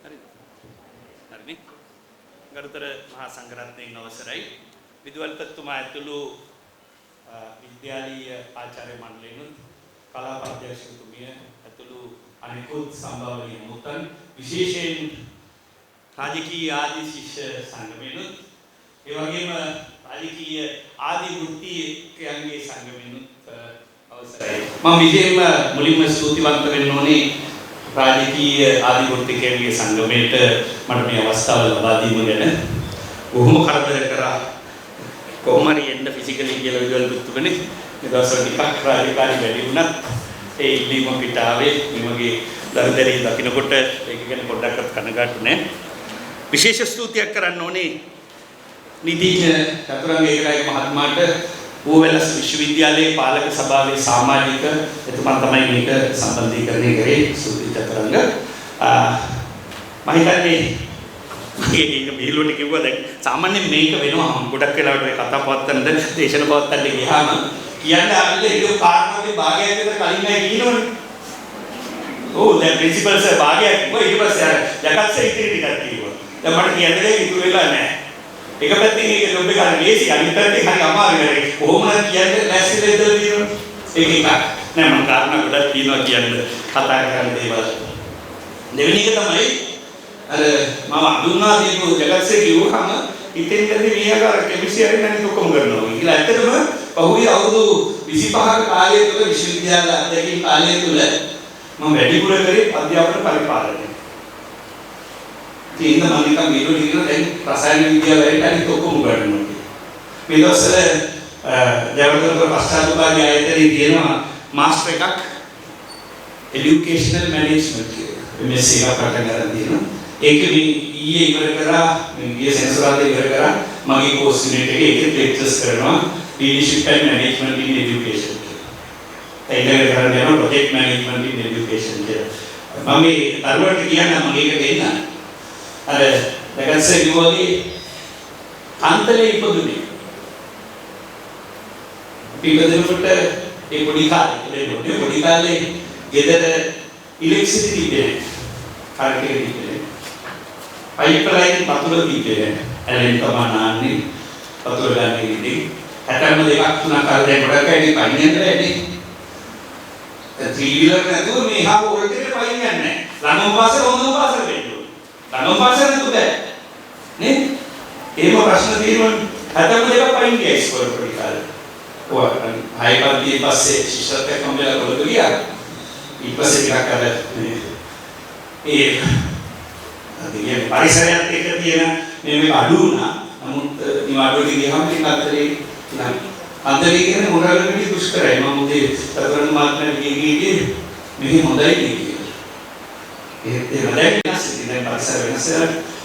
හරිද? හරිනේ. ගරුතර මහා සංඝරත්නයන් අවසරයි. විදුහල්පතිතුමා ඇතුළු විද්‍යාලීය ආචාර්ය මණ්ඩලයන් කලා අධ්‍යක්ෂකතුමිය ඇතුළු අනෙකුත් සම්භාවනීය මුතන් විශේෂයෙන් රාජකීය ආදී ශිෂ්‍ය සංගමයනුත් ඒ වගේම රාජකීය ආදී වෘත්තීයයන්ගේ සංගමයනුත් අවසරයි. මම විශේෂයෙන්ම මුලින්ම ස්තුතිවන්ත වෙන්න ඕනේ රාජකීය ආදී වෘත්තිකයන්ගේ සංගමයට මට මේ අවස්ථාව ලබා දීම ගැන. බොහොම කරදර කරා කොහොම හරි එන්න ෆිසිකලි කියලා විදුහල්පතිතුමනේ මේ දවස්වල ටිකක් රාජකාරී වැඩි වුණත් ඒ ඉල්ලීම පිටාවේ මේ වගේ දරදරේ දකින්නකොට ඒක ගැන පොඩ්ඩක්වත් කනගාටු නැහැ. විශේෂ ස්තුතියක් කරන්න ඕනේ නිදීන චතුරංග ඒකයි මහත්මයාට ඌවැලස් විශ්වවිද්‍යාලයේ පාලක සභාවේ සමාජික එතුමා තමයි මේක සම්බන්ධීකරණය කරේ ස්තුති චතුරංග. මම හිතන්නේ මේක බීලෝනේ කිව්වා දැන් සාමාන්‍යයෙන් මේක වෙනවා ගොඩක් වෙලාවට ඔය කතා පවත්තන්න දේශන පවත්තන්න ගියාම කියන්නේ අපිට ඒක කාරණාවේ භාගයක් විතර කලින් නෑ කියනවනේ. ඔව් දැන් ප්‍රින්සිපල් සර් භාගයක් කිව්වා ඊට පස්සේ යකත් සර් ඉතිරි ටිකක් කිව්වා. දැන් මට කියන්නේ ඉතුරු වෙලා නෑ. එක පැත්තකින් ඒක ජොබ් එක හරි ලේසි අනිත් පැත්තෙන් හරි අමාරු වෙයි. කොහොමද කියන්නේ ලෑස්තිලා ඉඳලා තියෙනවා. ඒක එකක්. නෑ මම කාරණා ගොඩක් තියෙනවා කියන්න කතා කරන්න දේවල්. දෙවෙනි එක තමයි අර මම අඳුනා දීපු ජගත්සේ කිව්වහම ඉතින්දදී මේක කෙමිස්ට්‍රි හරි නැති ඔක්කොම කරනවා. කියලා ඇත්තටම පහුගිය අවුරුදු 25ක කාලය තුළ විශ්වවිද්‍යාල අධ්‍යක්ෂක කාලය තුළ මම වැඩිපුර කරේ අධ්‍යාපන පරිපාලනය. ඉතින් මම නිකන් වීඩියෝ දිනන දැන් රසායන විද්‍යාලයට අනිත් ඔක්කොම කරනවා. මේ දවස්වල ජයවර්ධන පශ්චාත්පාදයේ ආයතනයේ තියෙනවා මාස්ටර් එකක් এডুকেෂනල් මැනේජ්මන්ට් කියලා. MSc එකක් පටන් ගන්න තියෙනවා. ඒක මේ ඊයේ ඉවර කරා මේ ගිය සෙන්සුරාදා ඉවර කරා මගේ කෝස් යුනිට් එකේ ඒකේ ලෙක්චර්ස් කරනවා leadership and management in education කියලා. ඒකේ කරන්නේ යන project management in education කියලා. මම මේ දරුවන්ට කියන්නේ මම ඒක දෙන්න. අර දැකන්සේ කිව්වාගේ අන්තලේ ඉපදුනේ. ඉපදෙනකොට ඒ පොඩි කාලේ ගෙදර ඉලෙක්ට්‍රිසිටි තිබෙන්නේ. කාර්යකේ තිබෙන්නේ. පයිප්ලයින් වතුර තිබෙන්නේ. ඇලෙන් තමයි නාන්නේ. වතුර ගන්න ඉන්නේ. 62ක් 3ක් කාලේ ගොඩක් ඇයි පයින් යන්නේ. ත්‍රී වීලර් නැතුව මේ හා වෝල්ට් එකට පයින් යන්නේ නැහැ. ළඟම පාසල හොඳම පාසල වෙන්න ඕනේ. ළඟම පාසල නැතුව බෑ. නේද? එහෙම ප්‍රශ්න තියෙනවනේ. 62ක් පයින් ගියා ඉස්කෝලේ පොඩි කාලේ. ඔය හයිපන්තියේ පස්සේ ශිෂ්‍යත්වයක් හම්බෙලා කොළඹ ගියා. ඊට පස්සේ ටිකක් අර ඒ අදිගේ පරිසරයත් එක්ක තියෙන මේක අඩු වුණා. නමුත් නිවාඩුවට ගියාම ටික අතරේ නම් අන්තරේ කියන්නේ මොනවාකට දුෂ්කරයි. මම උදේ සතරන් මාත්මට ගිහින් මෙහි හොඳයි කියලා. ඒ වැඩක් නැසෙ ඉතින් පරිසර වෙනස.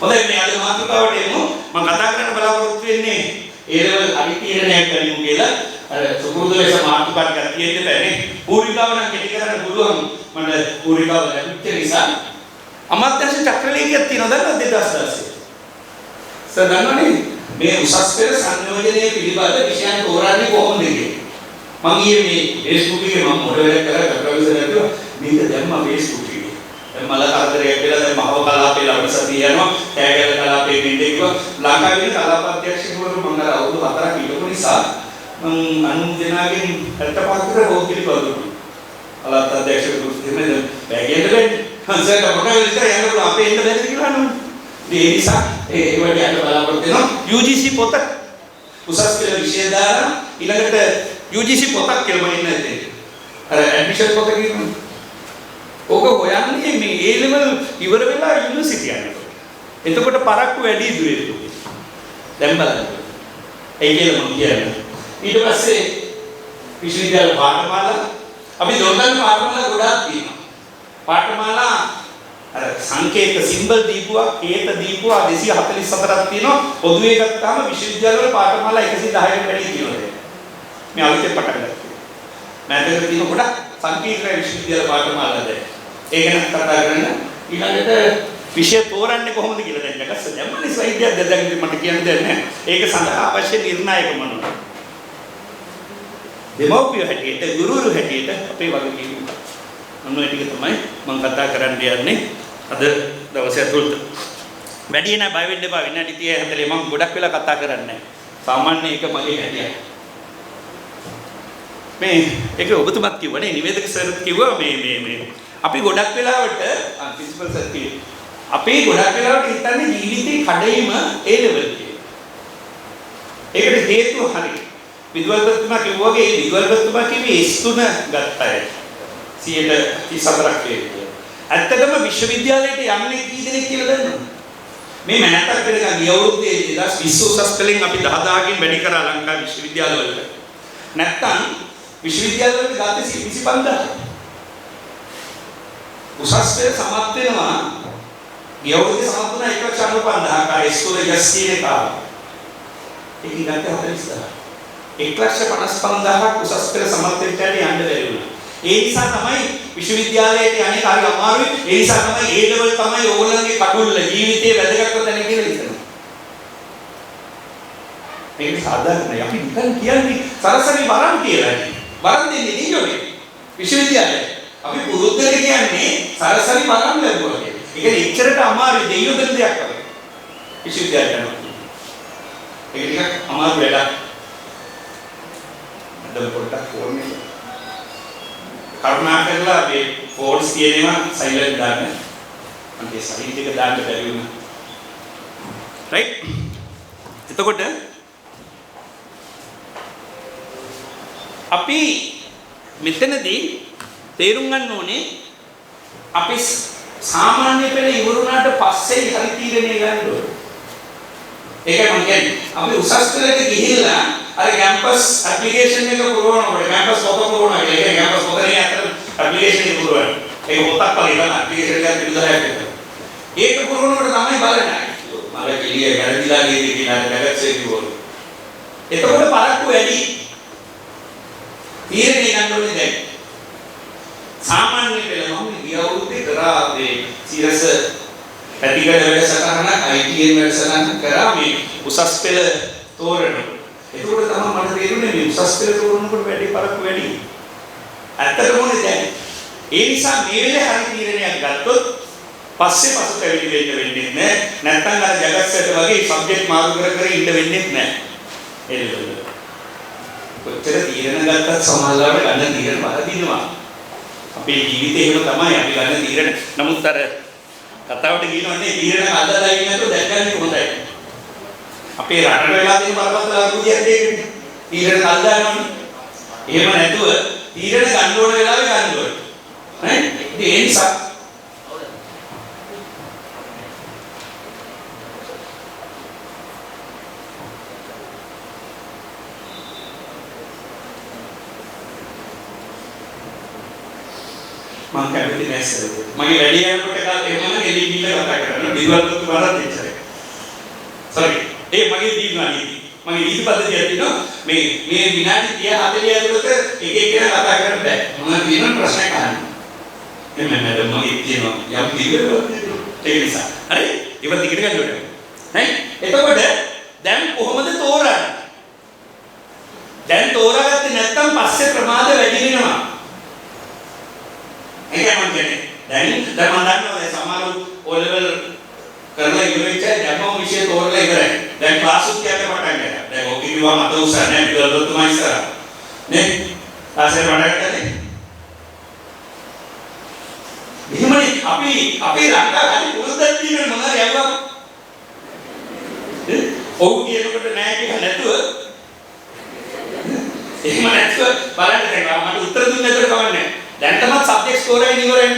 හොඳයි මේ අද මාතෘකාවට එමු. මම කතා කරන්න බලාපොරොත්තු වෙන්නේ ඒ ලෙවල් අධිතීරණයක් කරමු කියලා. අර සුපුරුදු ලෙස මාතෘකාවක් ගන්න තියෙන්න බෑනේ. පූර්විකාව නම් කෙටි කරන්න පුළුවන්. මට පූර්විකාව ලැබිච්ච නිසා අමාත්‍යාංශ චක්‍රලේඛයක් තියෙනවා දන්නවද 2016? සර් දන්නවනේ මේ උසස් පෙළ සංයෝජනයේ පිළිබඳ විෂයන් තෝරන්නේ කොහොමද කියලා. මම ඊයේ මේ Facebook එකේ මම මොඩරේට් කරලා කටවවිස නැතුව මේක දැම්මා Facebook එකේ. දැන් මල කරදරයක් වෙලා දැන් මහව කලාපේ ලබසතිය යනවා. කෑගල කලාපේ මෙන්නේ කිව්වා ලංකාවේ කලාප අධ්‍යක්ෂකවරු මම අර අවුරුදු 4ක් ඉඳපු නිසා මම අනුන් දෙනාගෙන් 65 කට රෝග පිළිබඳව අලත් අධ්‍යක්ෂකවරු දෙන්නේ බැගියට වෙන්නේ. හන්සට මොකද විතර යනකොට අපේ ඉන්න බැරිද කියලා අහනවා. ඒ නිසා ඒ වගේ අර බලාපොරොත්තු වෙනවා UGC පොත උසස් පෙළ විෂය දාලා ඊළඟට UGC පොතක් කියලා මම ඉන්නේ නැත්තේ. අර ඇඩ්මිෂන් පොත කියනවා. ඕක හොයන්නේ මේ A level ඉවර වෙලා යුනිවර්සිටි යනකොට. එතකොට පරක්කු වැඩි දුරේ. දැන් බලන්න. ඒ කියලා මම කියන්නේ. ඊට පස්සේ විශ්වවිද්‍යාල පාඨමාලා අපි දොරටු පාඨමාලා ගොඩාක් තියෙනවා. පාඨමාලා අර සංකේත සිම්බල් දීපුවා, හේත දීපුවා 244ක් තියෙනවා. පොදුවේ ගත්තාම විශ්වවිද්‍යාල වල පාඨමාලා 110කට වැඩි තියෙනවා. මේ අලුතෙන් පටන් ගත්තා. මෑතක තියෙන ගොඩක් සංකීර්ණ විශ්වවිද්‍යාල පාඨමාලා දැන්. ඒක නම් කතා කරන්න ඊළඟට විෂය තෝරන්නේ කොහොමද කියලා දැන් දැක්කස් දැම්මනේ සයිඩියක් දැන් මට කියන්න දෙයක් නැහැ. ඒක සඳහා අවශ්‍ය නිර්ණායක මොනවා. දෙමව්පිය හැටියට ගුරුවරු හැටියට අපේ වගකීම. මොන ටික තමයි මම කතා කරන්න යන්නේ. අද දවසේ ඇතුළත. වැඩි නෑ බය වෙන්න එපා. විනාඩි 30 40 මම ගොඩක් වෙලා කතා කරන්නේ නෑ. සාමාන්‍ය එක මගේ හැටියි. මේ ඒක ඔබතුමත් කිව්වනේ නිවේදක සර්ත් කිව්වා මේ අපි ගොඩක් වෙලාවට ප්‍රින්සිපල් සර් කිව්වා. අපි ගොඩක් වෙලාවට හිතන්නේ ජීවිතේ කඩේම ඒ ලෙවල් කියලා. ඒකට හේතුව හරියි. විද්වත්තුමා කිව්වා වගේ ඒ විද්වත්තුමා කිව්වේ S3 ගත්තයි. 134ක් වේද. ඇත්තටම විශ්වවිද්‍යාලයට යන්නේ කී දෙනෙක් කියලා දන්නවද? මේ මෑතක් වෙනකන් ගිය අවුරුද්දේ 2020 උසස් පෙළෙන් අපි 10000කින් වැඩි කරා ලංකා විශ්වවිද්‍යාලවල. නැත්තම් විශ්වවිද්‍යාලවල ගාතේ 25000. උසස් පෙළ සමත් වෙනවා ගිය අවුරුද්දේ සමත් වුණා 1,95,000 S3 යස්සිනේ කාව. ඒකෙන් ගත්තේ 40000. 1,55,000ක් උසස් පෙළ සමත් වෙච්ච ඇයි යන්න බැරි වුණා. ඒ නිසා තමයි විශ්වවිද්‍යාලයට යන්නේ හරි අමාරුයි. ඒ නිසා තමයි ඒ ලෙවල් තමයි ඕගොල්ලන්ගේ කටුල්ල ජීවිතේ වැදගත්ම තැන කියලා හිතනවා. මේක සාධාරණයි. අපි නිකන් කියන්නේ සරසරි වරන් කියලා. වරන් දෙන්නේ නීයෝනේ. විශ්වවිද්‍යාලය. අපි පුරුද්දට කියන්නේ සරසරි වරන් ලැබුවා කියලා. ඒක ඉච්චරට අමාරුයි දෙයියෝ දෙන දෙයක් වගේ. විශ්වවිද්‍යාලයට යනවා. ඒක ටිකක් අමාරු වැඩක්. අද පොඩ්ඩක් ඕනේ. කරුණා කරලා මේ ෆෝන්ස් තියෙනවා සයිලන්ට් දාන්න. මගේ සයිලන්ට් එක දාන්න බැරි වුණා. රයිට්. එතකොට අපි මෙතනදී තේරුම් ගන්න ඕනේ අපි සාමාන්‍ය පෙළ ඉවරුණාට පස්සේ හරි තීරණය ගන්න ඕනේ. ඒකයි මම කියන්නේ අපි උසස් පෙළට ගිහිල්ලා අර කැම්පස් ඇප්ලිකේෂන් එක පුරවනකොට කැම්පස් පොත පුරවනවා කියලා. ඒක කැම්පස් පොතේ අතර ඇප්ලිකේෂන් එක පුරවනවා. ඒක පොතක් වගේ තමයි ඇප්ලිකේෂන් එකක් පිළිදායක් එක. ඒක පුරවනකොට තමයි බලන්නේ. මම කිලිය වැරදිලා ගියද කියලා නැගච්චේ කිව්වොත්. එතකොට පරක්කු වැඩි. තීරණය ගන්න ඕනේ දැන්. සාමාන්‍ය පෙළ මම ගිය අවුරුද්දේ කරා මේ සිරස පැතිකඩ වැඩසටහන ITN වැඩසටහන කරා මේ උසස් පෙළ තෝරනවා. ඒකෝට තමයි මට තේරුනේ මේ උසස් පෙළ තෝරනකොට වැඩි පරක්කු වැඩි. ඇත්තටම ඕනේ දැන්. ඒ නිසා මේ වෙලේ හරි තීරණයක් ගත්තොත් පස්සේ පසුතැවිලි වෙන්නේ නැහැ. නැත්නම් අර ජගත්සට වගේ සබ්ජෙක්ට් මාරු කර කර ඉන්න වෙන්නේ නැහැ. එළවලු. කොච්චර තීරණ ගත්තත් සමාජාවට ගන්න තීරණ වරදිනවා. අපේ ජීවිතේ එහෙම තමයි අපි ගන්න තීරණ. නමුත් අර කතාවට කියනවනේ තීරණ අදලා ඉන්නේ නැතුව දැක්කන්නේ හොඳයි. අපේ රටට වෙලා තියෙන බරපතල අරුදියක් දෙන්නේ. තීරණ අල්දානවනේ. එහෙම නැතුව තීරණ ගන්න ඕන වෙලාවෙ ගන්න ඕනේ. නේ? ඒ නිසා මම කැමති නැස්සර. මගේ වැඩි යනකොට එහෙමම ගෙලි බිල්ල කතා කරනවා. දිවල්පත් වරක් දෙච්චරේ. සෝරි. ඒ මගේ දීර්ඝානීති. මගේ ඊට පද්ධතියක් තියෙනවා. මේ විනාඩි 30 40 ඇතුළත එක එකන කතා කරන්න බෑ. මම කියන ප්‍රශ්නයක් අහන්න. එන්න මැඩම් මගේ තියෙනවා. යම් දිගට ඒක නිසා. හරි? ඉවත් දිගට ගන්න ඕනේ. හරි? එතකොට දැන් කොහොමද තෝරන්නේ? දැන් තෝරාගත්තේ නැත්නම් පස්සේ ප්‍රමාද වැඩි වෙනවා. ඒකයි මම කියන්නේ. දැන් මම දන්නවා සමහරව O level කරලා ඉවර වෙච්ච හැමෝම විෂය තෝරලා ඉවරයි. දැන් ක්ලාස් උත් යන්න පටන් ගන්නවා. දැන් ඔක කිව්වා මට උසර නැහැ විදුලත් තුමා ඉස්සරහ. නේ? ආසෙන් වඩාගත්තනේ. එහෙමනේ අපි රටා හරි පුරුද්දක් තියෙන මොනවාරි යවුවා. ඔව් කියනකොට නෑ කියලා නැතුව එහෙම නැතුව බලන්න දැන් මට උත්තර දුන්නේ නැතුව කවන්නේ. දැන් තමයි සබ්ජෙක්ට් ස්කෝර් එක ඉවරයි.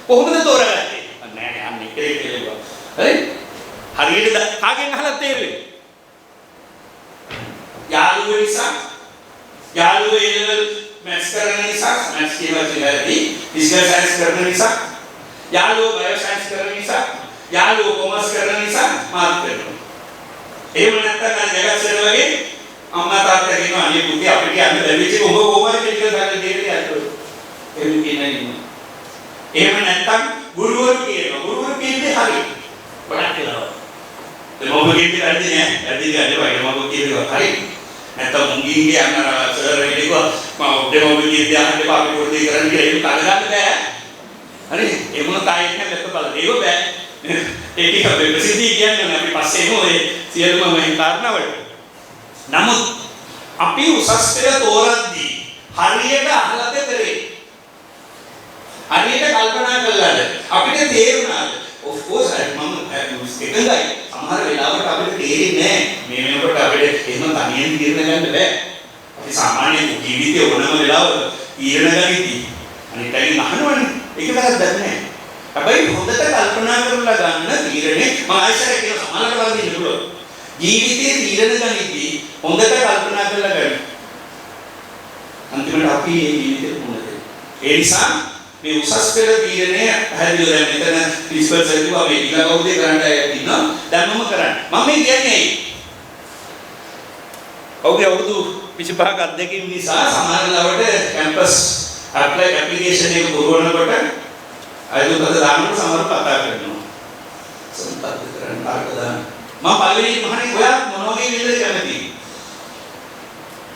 කොහොමද තෝරගත්තේ? නෑ නෑ අන්න එකේ කියලා. හරි? හරියට කාගෙන් අහලා තේරෙන්නේ? යාළුවෝ නිසා යාළුවෝ ඒ ලෙවල් මැත්ස් කරන නිසා මැත්ස් කියලා ඉතින් ෆිසිකල් සයන්ස් කරන නිසා යාළුවෝ බයෝ සයන්ස් කරන නිසා යාළුවෝ කොමර්ස් කරන නිසා මාත් කරනවා. එහෙම නැත්නම් අර ජගත්සර වගේ අම්මා තාත්තා කියනවා අනේ පුතේ අපිට යන්න බැරිච්ච ඔබ කොහොමද ෆිසිකල් සයන්ස් දෙන්නේ අතට. එහෙම කියන්නේ නෑ. එහෙම නැත්නම් ගුරුවරු කියන්නේ හරි. පොඩක් කියලා. ඒ මොකද කියන්නේ වැඩි නෑ. වැඩි ගන්නේ වගේ මොකද කියනවා හරි. නැත්නම් මුංගින්ගේ අන්න සර් එක්කව මම දෙමොබ කියන්නේ අහන්න අපි පොඩි කරන්න කියලා ඒක කඩ ගන්න බෑ. හරි? ඒ මොන තායින් නැත්නම් බලන්න. ඒක බෑ. ඒක අපි ප්‍රසිද්ධිය කියන්නේ අපි පස්සේ මොයේ සියලුම මේ කාරණාවලට. නමුත් අපි උසස් පෙළ තෝරද්දී හරියට අහලාද කරේ. හරියට කල්පනා කළාද අපිට තේරුණාද? of course මම එකඟයි. සමහර වෙලාවට අපිට තේරෙන්නේ නැහැ. මේ වෙනකොට අපිට එහෙම තනියෙන් තීරණ ගන්න බෑ. අපි සාමාන්‍ය ජීවිතේ ඕනම වෙලාවක තීරණ ගනිද්දී අනිත් අයින් අහනවනේ. ඒක වැරද්දක් නැහැ. හැබැයි හොඳට කල්පනා කරලා ගන්න තීරණේ මම ආයෙත් කියන සමානට වදින්න පුළුවන්. ජීවිතේ තීරණ ගනිද්දී හොඳට කල්පනා කරලා ගන්න. අන්තිමට අපි මේ ජීවිතේ මොනද? ඒ නිසා මේ උසස් පෙළ තීරණය පැහැදිලිව දැන් මෙතන ප්‍රින්සිපල් සර් කිව්වා මේ ඊළඟ අවුරුද්දේ කරන්න අයත් ඉන්නවා. දැන් මම කරන්නේ. මම මේ කියන්නේ ඇයි? ඔහුගේ අවුරුදු 25ක අත්දැකීම් නිසා සමහර ලාවට කැම්පස් ඇප්ලිකේෂන් එක පුරවනකොට අයදුතද දානකොට සමහර කතා කරනවා. සම්පත් කරන්න කාට දාන්න. මම පළවෙනි මහණේ ඔයා මොන වගේ විදිහද කැමති?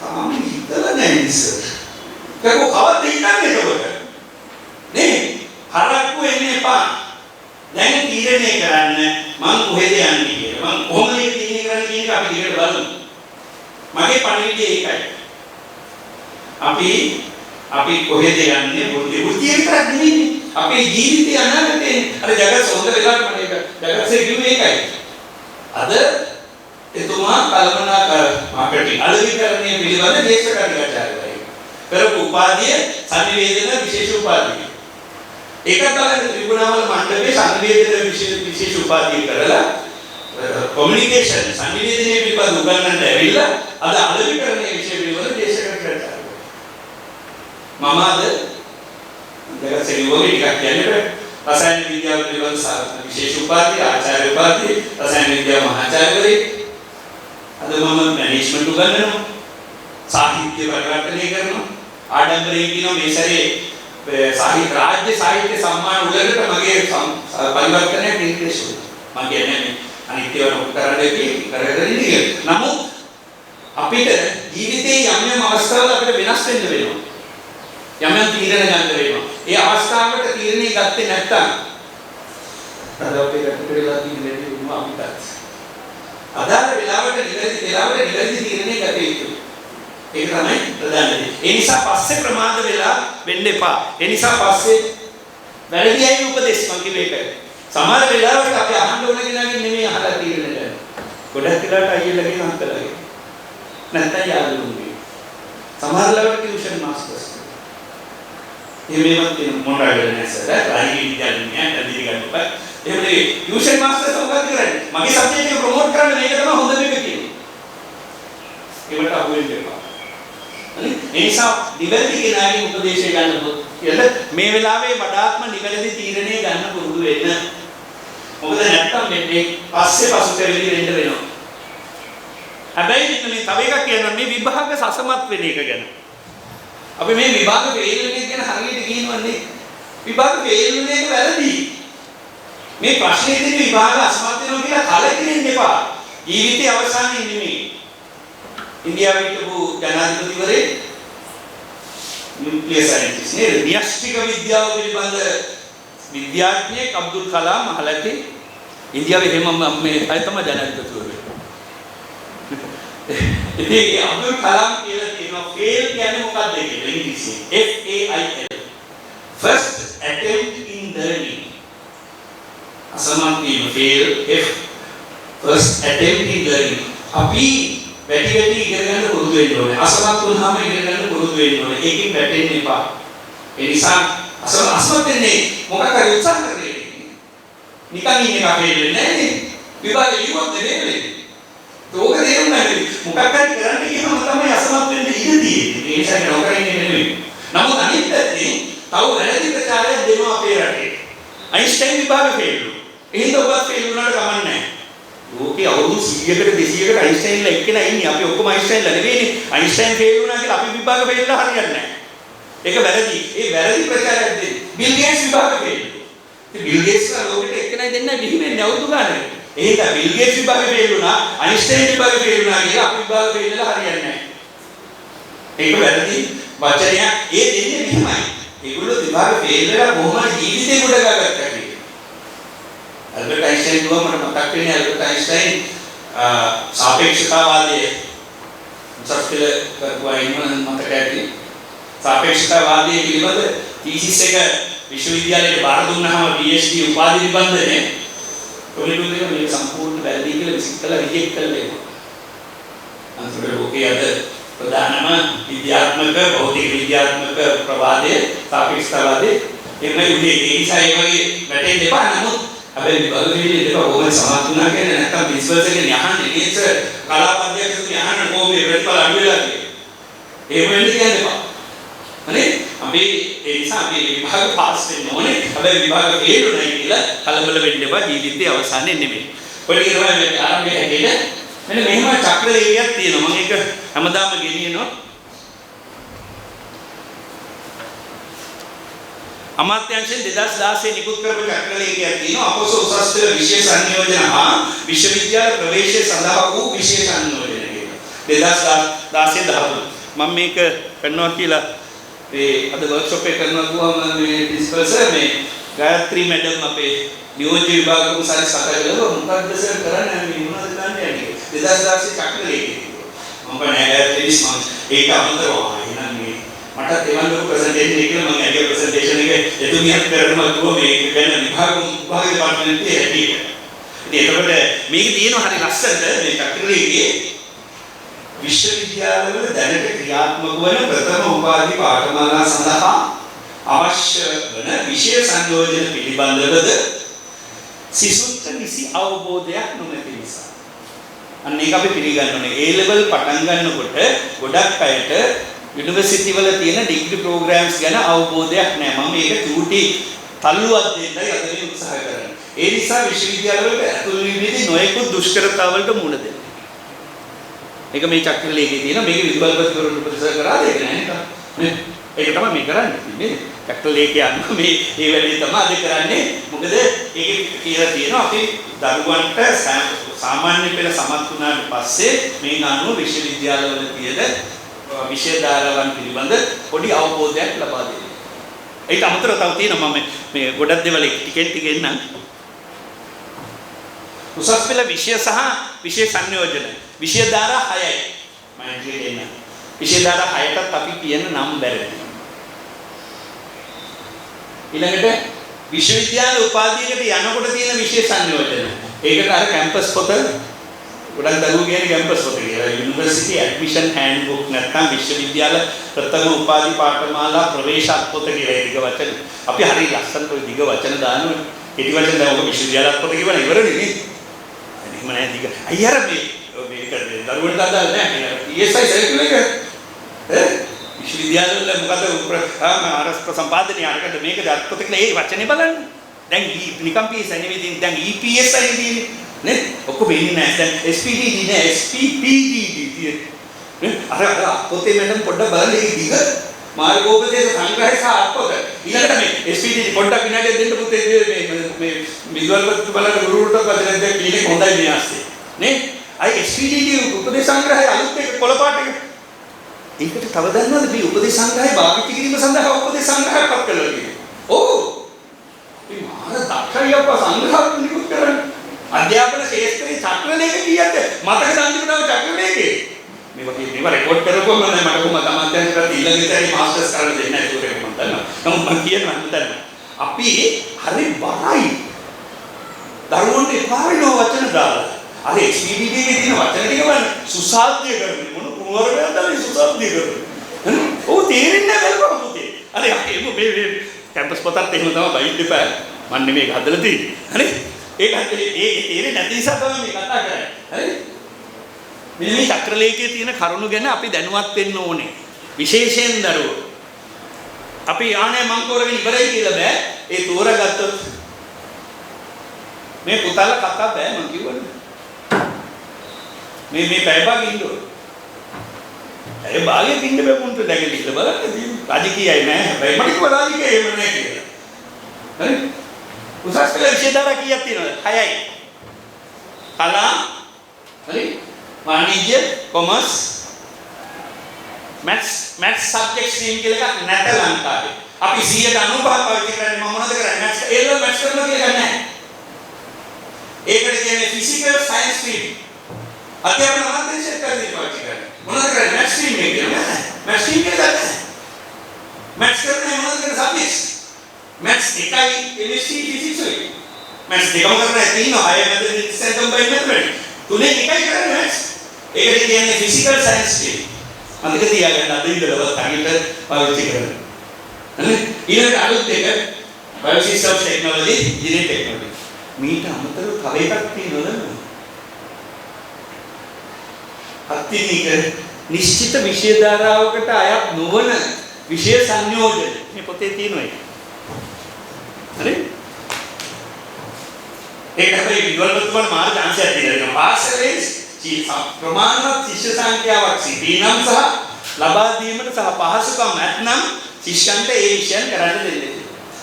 තාම හිතලා නැහැ සර්. ඒක කවද්ද හිතන්නේ එතකොට? නේ හරක්කු එන්නේ එපා. දැන් තීරණය කරන්න මං කොහෙද යන්නේ කියලා. මං කොහොමද තීරණය කරන්නේ කියන එක අපි ඊට බලමු. මගේ පණිවිඩය ඒකයි. අපි කොහෙද යන්නේ? බුද්ධිය විතරක් නෙමෙයි. අපේ ජීවිතය අනාගතේ අර ජගත් සොඳ වෙලාවට මම ඒක ජගත්සේ කිව්වේ ඒකයි. අද එතුමා කල්පනා කර මාකටිං අලෙවිකරණය පිළිබඳ දේශකකාරිකාචාර්යවරයෙක්. කරපු උපාධිය සංනිවේදන විශේෂ උපාධිය. ඒකත් බලන්න ත්‍රිකුණාමල මණ්ඩපයේ සංනිවේදන විශේෂ උපාධිය කරලා කොමියුනිකේෂන් සංනිවේදනයේ පිළිබඳ උගන්වන්න ඇවිල්ලා අද අලෙවිකරණය විෂය පිළිබඳ දේශකකාරිකාචාර්යවරයෙක්. මම අද ජගත්සේ වගේ ටිකක් කියන්නේ රසායන විද්‍යාව පිළිබඳ විශේෂ උපාධිය ආචාර්ය උපාධිය රසායන විද්‍යාව මහාචාර්යවරයෙක්. අද මම මැනේජ්මන්ට් උගන්වනවා. සාහිත්‍ය පරිවර්තනය කරනවා. ආඩම්බරයෙන් කියනවා මේ සැරේ සාහිත්‍ය රාජ්‍ය සාහිත්‍ය සම්මාන උළෙලට මගේ පරිවර්තනය නිර්දේශ වුණා. මම කියන්නේ අනිත් ඒවා කරගෙන ඉන්නේ. නමුත් අපිට ජීවිතේ යම් අවස්ථාවල අපිට වෙනස් වෙන්න වෙනවා. යම් තීරණ ගන්න වෙනවා. ඒ අවස්ථාවකට තීරණේ ගත්තේ නැත්තම් අද අපේ රටේලා තියෙන දෙයක් වුණා අපිට. අදාළ වෙලාවට නිවැරදි තීරණේ ගත යුතුයි. ඒක තමයි ප්‍රධාන දේ. ඒ නිසා පස්සේ ප්‍රමාද වෙලා වෙන්න එපා. ඒ නිසා පස්සේ වැරදි අය උපදේශ මං කිව්වේ ඒකයි. සමහර වෙලාවට අපි අහන්න ඕන කෙනාගෙන් නෙමෙයි අහලා තීරණ ගන්න. ගොඩක් වෙලාවට අයියලාගෙන් අන්තලාගෙන්. නැත්නම් යාළුවෝගෙන්. සමහර වෙලාවට ටියුෂන් මාස්ටර්ස්. එහෙමවත් තියෙන මොනවාද නැසද? රාජ්‍ය විද්‍යාලේ නෑ ගන්න බෑ. එහෙමනේ ටියුෂන් මාස්ටර්ස් මොකක්ද කරන්නේ? මගේ සබ්ජෙක්ට් එක ප්‍රොමෝට් කරන්න මේක තමයි හොඳ දෙයක් කියන්නේ. ඒකට අහු වෙන්න එපා. හරි? ඒ නිසා නිවැරදි කෙනාගේ උපදේශය ගන්නකොට කියලා මේ වෙලාවේ වඩාත්ම නිවැරදි තීරණය ගන්න පුරුදු වෙන්න. මොකද නැත්තම් මේ පස්සේ පසුතැවිලි වෙන්න වෙනවා. හැබැයි මේ තව එකක් කියනවා මේ විභාග සසමත් වෙන එක ගැන. අපි මේ විභාග ෆේල් වෙන එක ගැන හරියට කියනවනේ. විභාග ෆේල් වෙන එක වැරදි. මේ ප්‍රශ්නේදී විභාග අසමත් වෙනවා කියලා කලකිරෙන්න එපා. ජීවිතයේ අවසානයේ නෙමෙයි. ඉන්දියාවේ හිටපු ජනාධිපතිවරේ නියුක්ලියර් සයන්ටිස්ට් නේද? න්‍යෂ්ටික විද්‍යාව පිළිබඳ විද්‍යාඥයෙක් අබ්දුල් කලාම් අහලටි ඉන්දියාවේ හැම මේ අය තමයි ජනාධිපතිවරේ. ඉතින් අබ්දුල් කලාම් කියලා කියනවා ෆේල් කියන්නේ මොකක්ද කියලා ඉංග්‍රීසියෙන් FAIL first attempt in learning. අසමත් වීම fail F first attempt in learning. අපි වැටි ඉගෙන ගන්න පුරුදු වෙන්න ඕනේ. අසමත් වුණාම ඉගෙන ගන්න පුරුදු වෙන්න ඕනේ. ඒකෙන් වැටෙන්න එපා. ඒ නිසා අසමත් වෙන්නේ මොකක් හරි උත්සාහ කරන්නේ. නිකන් ඉන්න එක වෙන්නේ නැහැ නේ. විභාගෙ ලියුවොත් දෙන්නේ. ඒක තේරුම් ගන්න. මොකක් හරි කරන්න කියනම තමයි අසමත් වෙන්න ඉඩ තියෙන්නේ. ඒ නිසා නෝකර ඉන්නේ නෙමෙයි. නමුත් අනිත් පැත්තේ තව වැරදි ප්‍රචාරයක් දෙනවා අපේ රටේ. අයින්ස්ටයින් විභාගෙ ෆේල් වුණා. එහෙනම් ඔබත් ෆේල් වුණාට කමක් නැහැ. ලෝකේ අවුරුදු 100කට 200කට අයින්ස්ටයින්ලා එක්කෙනා ඉන්නේ. අපි ඔක්කොම අයින්ස්ටයින්ලා නෙවෙයිනේ. අයින්ස්ටයින් ෆේල් වුණා කියලා අපි විභාග ෆේල්ලා හරියන්නේ නැහැ. ඒක වැරදි. ඒ වැරදි ප්‍රචාරයක් දෙන්නේ. බිල් ගේට්ස් විභාග ෆේල්. ඉතින් බිල් ගේට්ස්ලා ලෝකෙට එක්කෙනා දෙන්නයි බිහිවෙන්නේ අවුරුදු ගානකට. එහෙනම් බිල් ගේට්ස් විභාග ෆේල් වුණා, අයින්ස්ටයින් විභාග ෆේල් වුණා කියලා අපි විභාග ෆේල්ලා හරියන්නේ නැහැ. ඒක වැරදි වචනයක්. ඒ දෙන්නේ මෙහෙමයි. ඒගොල්ලෝ විභාග ෆේල් වෙලා කොහොමද ජීවිතේ ගොඩ ගන්නද කියලා. ඇල්බර්ට් අයින්ස්ටයින් දුව මට මතක් වෙන්නේ ඇල්බර්ට් අයින්ස්ටයින් සාපේක්ෂතාවාදයේ සත්‍යල කරපුවා ඉන්න මතක ඇති. සාපේක්ෂතාවාදයේ පිළිබඳ තීසිස් එක විශ්වවිද්‍යාලයට බාර දුන්නාම PhD උපාධි නිබන්ධනය කොහේද මේ සම්පූර්ණ වැරදි කියලා විසිකලා රිජෙක්ට් කළේ. අන්තිමට ඔකේ අද ප්‍රධානම විද්‍යාත්මක භෞතික විද්‍යාත්මක ප්‍රවාදයේ සාපේක්ෂතාවාදයේ එමේ උදේ ඒ නිසා ඒ වගේ වැටෙන්න එපා. නමුත් හැබැයි බලවිලි දෙක ඕමයි සමතුනා කියන්නේ නැත්තම් විශ්වාස එකෙන් යහන්නේ නේද කලාපද්‍යයකට යහන්න කොහොමද ප්‍රතිඵල අඩු වෙලා කියන්නේ. එහෙම වෙන්න කියන්න එපා. හරි? අපි ඒ නිසා අපි විභාග පාස් වෙන්න ඕනේ. හැබැයි විභාග ෆේල් උනායි කියලා කලබල වෙන්න එපා. ජීවිතයේ අවසානයේ නෙමෙයි. ඔය ටික තමයි මේ ආරම්භයේ හැටියට මෙන්න මෙහෙම චක්‍ර ලේඛයක් තියෙනවා. මම ඒක හැමදාම ගෙනියනවා. අමාත්‍යාංශයෙන් 2016 නිකුත් කරපු චක්‍ර ලේඛයක් තියෙනවා. අපොස උසස් පෙළ විශේෂ සංයෝජන හා විශ්වවිද්‍යාල ප්‍රවේශය සඳහා වූ විශේෂ සංයෝජන කියලා. 2016 මම මේක කරනවා කියලා ඒ අද වර්ක්ෂොප් එක කරනවා ගුවම මේ ඩිස්කසර් මේ ගායත්‍රි මැඩම් අපේ නියෝජ්‍ය විභාග කුසාරි කතා කළා මොකක්ද සර් කරන්නේ මේ මොනවද කරන්නේ යන්නේ 2016 චක්‍ර ලේඛය මම නෑ ප්ලීස් මම ඒක අමතරව එහෙනම් මේ මට එවන් ලොකු ප්‍රසන්ටේෂන් එකක් මම ඇගේ ප්‍රසන්ටේෂන් එක එතුමියක් කරනවා කිව්වා මේක ගැන විභාග දෙපාර්තමේන්තුවේ හැටියට ඉතින් එතකොට මේක තියෙනවා හරි ලස්සනට මේ චක්‍ර ලේඛයේ විශ්වවිද්‍යාලවල දැනට ක්‍රියාත්මක වන ප්‍රථම උපාධි පාඨමාලා සඳහා අවශ්‍ය වන විශේෂ සංයෝජන පිළිබඳවද සිසුන්ට නිසි අවබෝධයක් නොමැති නිසා. අන්න ඒක අපි පිළිගන්න ඕනේ. A level පටන් ගන්නකොට ගොඩක් අයට යුනිවර්සිටි වල තියෙන ඩිග්‍රී ප්‍රෝග්‍රෑම්ස් ගැන අවබෝධයක් නැහැ. මම මේක චූටි තල්ලුවක් දෙන්නයි අද මේ උත්සාහ කරන්නේ. ඒ නිසා විශ්වවිද්‍යාලවලට ඇතුළු වීමේදී නොයෙකුත් දුෂ්කරතාවලට මුහුණ දෙන්න. ඒක මේ චක්‍ර ලේඛයේ තියෙන මේක විදුහල්පතිවරුන් උපදෙස් කරා දෙන්නේ නැහැ නේද? ඒක තමයි මේ කරන්නේ නේද? චක්‍ර ලේඛය අනුව මේ වැඩේ තමයි අද කරන්නේ. මොකද ඒකේ කියලා තියෙනවා අපි දරුවන්ට සාමාන්‍ය පෙළ සමත් වුණාට පස්සේ මේ අනුව විශ්වවිද්‍යාලවල තියෙන විෂය ධාරාවන් පිළිබඳ පොඩි අවබෝධයක් ලබා දෙන්න. ඒක අමතරව තව තියෙනවා මම මේ ගොඩක් දේවල් ටිකෙන් ටික එන්නම්. උසස් පෙළ විෂය සහ විෂය සංයෝජන විෂය ධාරා 6යි මම කියන්නේ විෂය ධාරා 6ටත් අපි කියන නම් බැරි ඊළඟට විශ්වවිද්‍යාල උපාධියකට යනකොට තියෙන විෂය සංයෝජන ඒකට අර කැම්පස් පොත ගොඩක් දරුවෝ කියන්නේ කැම්පස් පොත කියලා යුනිවර්සිටි ඇඩ්මිෂන් හෑන්ඩ්බුක් නැත්නම් විශ්වවිද්‍යාල ප්‍රථම උපාධි පාඨමාලා ප්‍රවේශ පොත කියලා ඒක වචන අපි හරිය ලස්සනට ওই දිග වචන දානවා කෙටි වචන දැන් ඔක විශ්වවිද්‍යාල පොත කියවන ඉවරනේ නේ එහෙම නෑ දිග අයියර මේක දරුවන්ට අදාළ නෑ ESI සර්කියුලර් එක විශ්වවිද්‍යාලවල මොකද අරස් ප්‍රසම්පාදනය අරකට මේක දැක්කොත් කියලා ඒ වචනේ බලන්න දැන් නිකම් PSI නෙවෙයි දැන් EPSI තියෙන්නේ නේ ඔක්කොම ඉන්නේ නෑ දැන් SPDD නෑ SPPDD තියෙන්නේ අර පොතේ මම පොඩ්ඩක් බලන්න ඒක දිග මාර්ගෝපදේශ සංග්‍රහය සහ අත්පොත ඊළඟට මේ SPDD පොඩ්ඩක් විනාඩියක් දෙන්න පුතේ මේ විදුහල්පති බලන්න ගුරුවරට කදලා දැන් ක්ලිනික් හොඳයි මේ ආස්තේ නේ අයි SPDD උපදේශ සංග්‍රහය අලුත් එක කොළපාට එක ඒකට තව දන්නවද මේ උපදේශ සංග්‍රහය භාවිත කිරීම සඳහා උපදේශ සංග්‍රහයක් පත් කරලා තියෙනවා. ඔව්. මේ මාන දක්ෂයව සංග්‍රහයක් නිකුත් කරන්නේ. අධ්‍යාපන ශාස්ත්‍රයේ චක්‍ර ලේඛ කීයද? මතක සංජීවනව චක්‍ර ලේඛේ. මේවා රෙකෝඩ් කරපුවම මම මට කොහොමද අමාත්‍යාංශයට ඊළඟ ඉතින් මාස්ටර්ස් කරන්න දෙන්නේ නැහැ ඒක මම දන්නවා. නමුත් මම කියනවා හිතන්න. අපි හරි බරයි. දරුවන්ට එපා වෙන වචන දාලා. අර SPDD එකේ තියෙන වචන ටික බලන්න සුසාධ්‍ය කරන්නේ මොන කුමාරයන්ටද සුසාධ්‍ය කරන්නේ. ඔව් තේරෙන්නේ නැහැ බලපන් පුතේ. අර මේ කැම්පස් පොතත් එහෙම තමයි බයිට් එපා. මම නෙමෙයි හදලා තියෙන්නේ. හරි? ඒක තේරෙන්නේ නැති නිසා තමයි මේ කතා කරන්නේ. හරි? මෙන්න මේ චක්‍ර ලේඛයේ තියෙන කරුණු ගැන අපි දැනුවත් වෙන්න ඕනේ. විශේෂයෙන් දරුවෝ. අපි ආනේ මං කරගෙන ඉවරයි කියලා බෑ. ඒ තෝරගත්තොත් මේ පුතාලා කතා බෑ මං කිව්වනේ. මේ පැය භාගෙ ඉන්න ඕනේ. ඒ භාගෙ ඉන්න බෑ මුන්ට නැගලිලා බලන්න තියෙන්නේ. රාජකීයයි නෑ. හැබැයි මට කිව්වා රාජකීය එහෙම නෑ කියලා. හරි? උසස් පෙළ විෂය ධාරා කීයක් තියෙනවද? 6යි. කලා හරි? වාණිජ්‍ය, කොමර්ස්, maths subject stream කියලා එකක් නැත ලංකාවේ. අපි 195 පාවිච්චි කරන්නේ මම මොනවද කරන්නේ? maths ඒ maths කරනවා කියලා නෑ. කියන්නේ ෆිසිකල් සයන්ස් ස්ට්‍රීම්. අධ්‍යාපන අමාත්‍යාංශය කරන්නේ පාවිච්චි කරන්නේ. මොනවද කරන්නේ? මැත්ස් ස්ට්‍රීම් එක කියන්නේ. මැත්ස් ස්ට්‍රීම් එක ගන්න. මැත්ස් කරන්නේ මොනවද කරන්නේ? සබ්ජෙක්ට්ස්. මැත්ස් එකයි කෙමිස්ට්‍රි ෆිසික්ස් වල. මැත්ස් දෙකම කරන්නේ තියෙනවා. 6 මැතමැටික්ස් and combined mathematics. තුනේ එකයි කරන්නේ මැත්ස්. ඒකට කියන්නේ ෆිසිකල් සයන්ස් ස්ට්‍රීම්. අන්තික තියාගන්න අද ඉඳලවත් හරියට පාවිච්චි කරන්න. හරි? ඊළඟ අලුත් එක බයෝසිස්ටම්ස් ටෙක්නොලොජි, ඉන්ජිනියරින් ටෙක්නොලොජි. මීට අමතරව තව එකක් තියෙනවා. අත්‍යනික නිශ්චිත විෂය ධාරාවකට අයත් නොවන විෂය සංයෝජන මේ පොතේ තියෙනවා ඒක. හරි? ඒක තමයි විද්‍යාත්මක මාර්ග අංශයක් තියෙනවා. පාසලේ ප්‍රමාණවත් ශිෂ්‍ය සංඛ්‍යාවක් සිටීනම් සහ ලබා දීමට සහ පහසුකම් නැත්නම් ශිෂ්‍යන්ට ඒ විෂයන් කරන්න දෙන්නේ.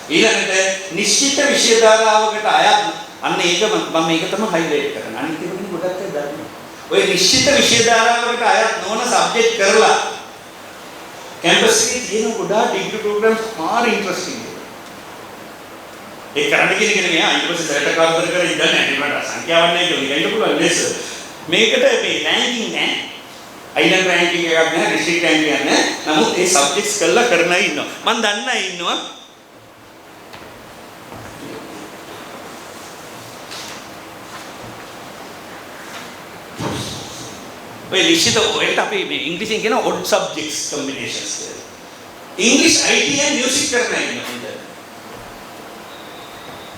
ඊළඟට නිශ්චිත විෂය ධාරාවකට අයත් අන්න ඒක මම මේක තමයි හයිලයිට් කරන්නේ. අනිත් ඒවා ගොඩක් අය දන්නේ. ඔය නිශ්චිත විෂය ධාරාවකට අයත් නොවන සබ්ජෙක්ට් කරලා කැම්පස් එකේ තියෙන ගොඩාක් ඩිග්‍රී ප්‍රෝග්‍රෑම්ස් මාර ඉන්ටරෙස්ටිං. ඒ කරන්න කියන මෙයා ඊට පස්සේ සරට කාර්යතර කර ඉඳන් නැහැ. සංඛ්‍යාවක් නැහැ කියලා ඉන්න පුළුවන් නේද? මේකට මේ රෑන්කින් නැහැ. අයිලන්ඩ් රෑන්කින් එකක් නැහැ, ඩිස්ට්‍රික්ට් රෑන්කින් එකක් නැහැ. නමුත් ඒ සබ්ජෙක්ට්ස් කරලා කරන අය ඉන්නවා. මම දන්න අය ඉන්නවා. ඔය ලිඛිත ඔයට අපි මේ ඉංග්‍රීසියෙන් කියන odd subjects combinations කියලා. English IT and music කරන අය ඉන්නවා.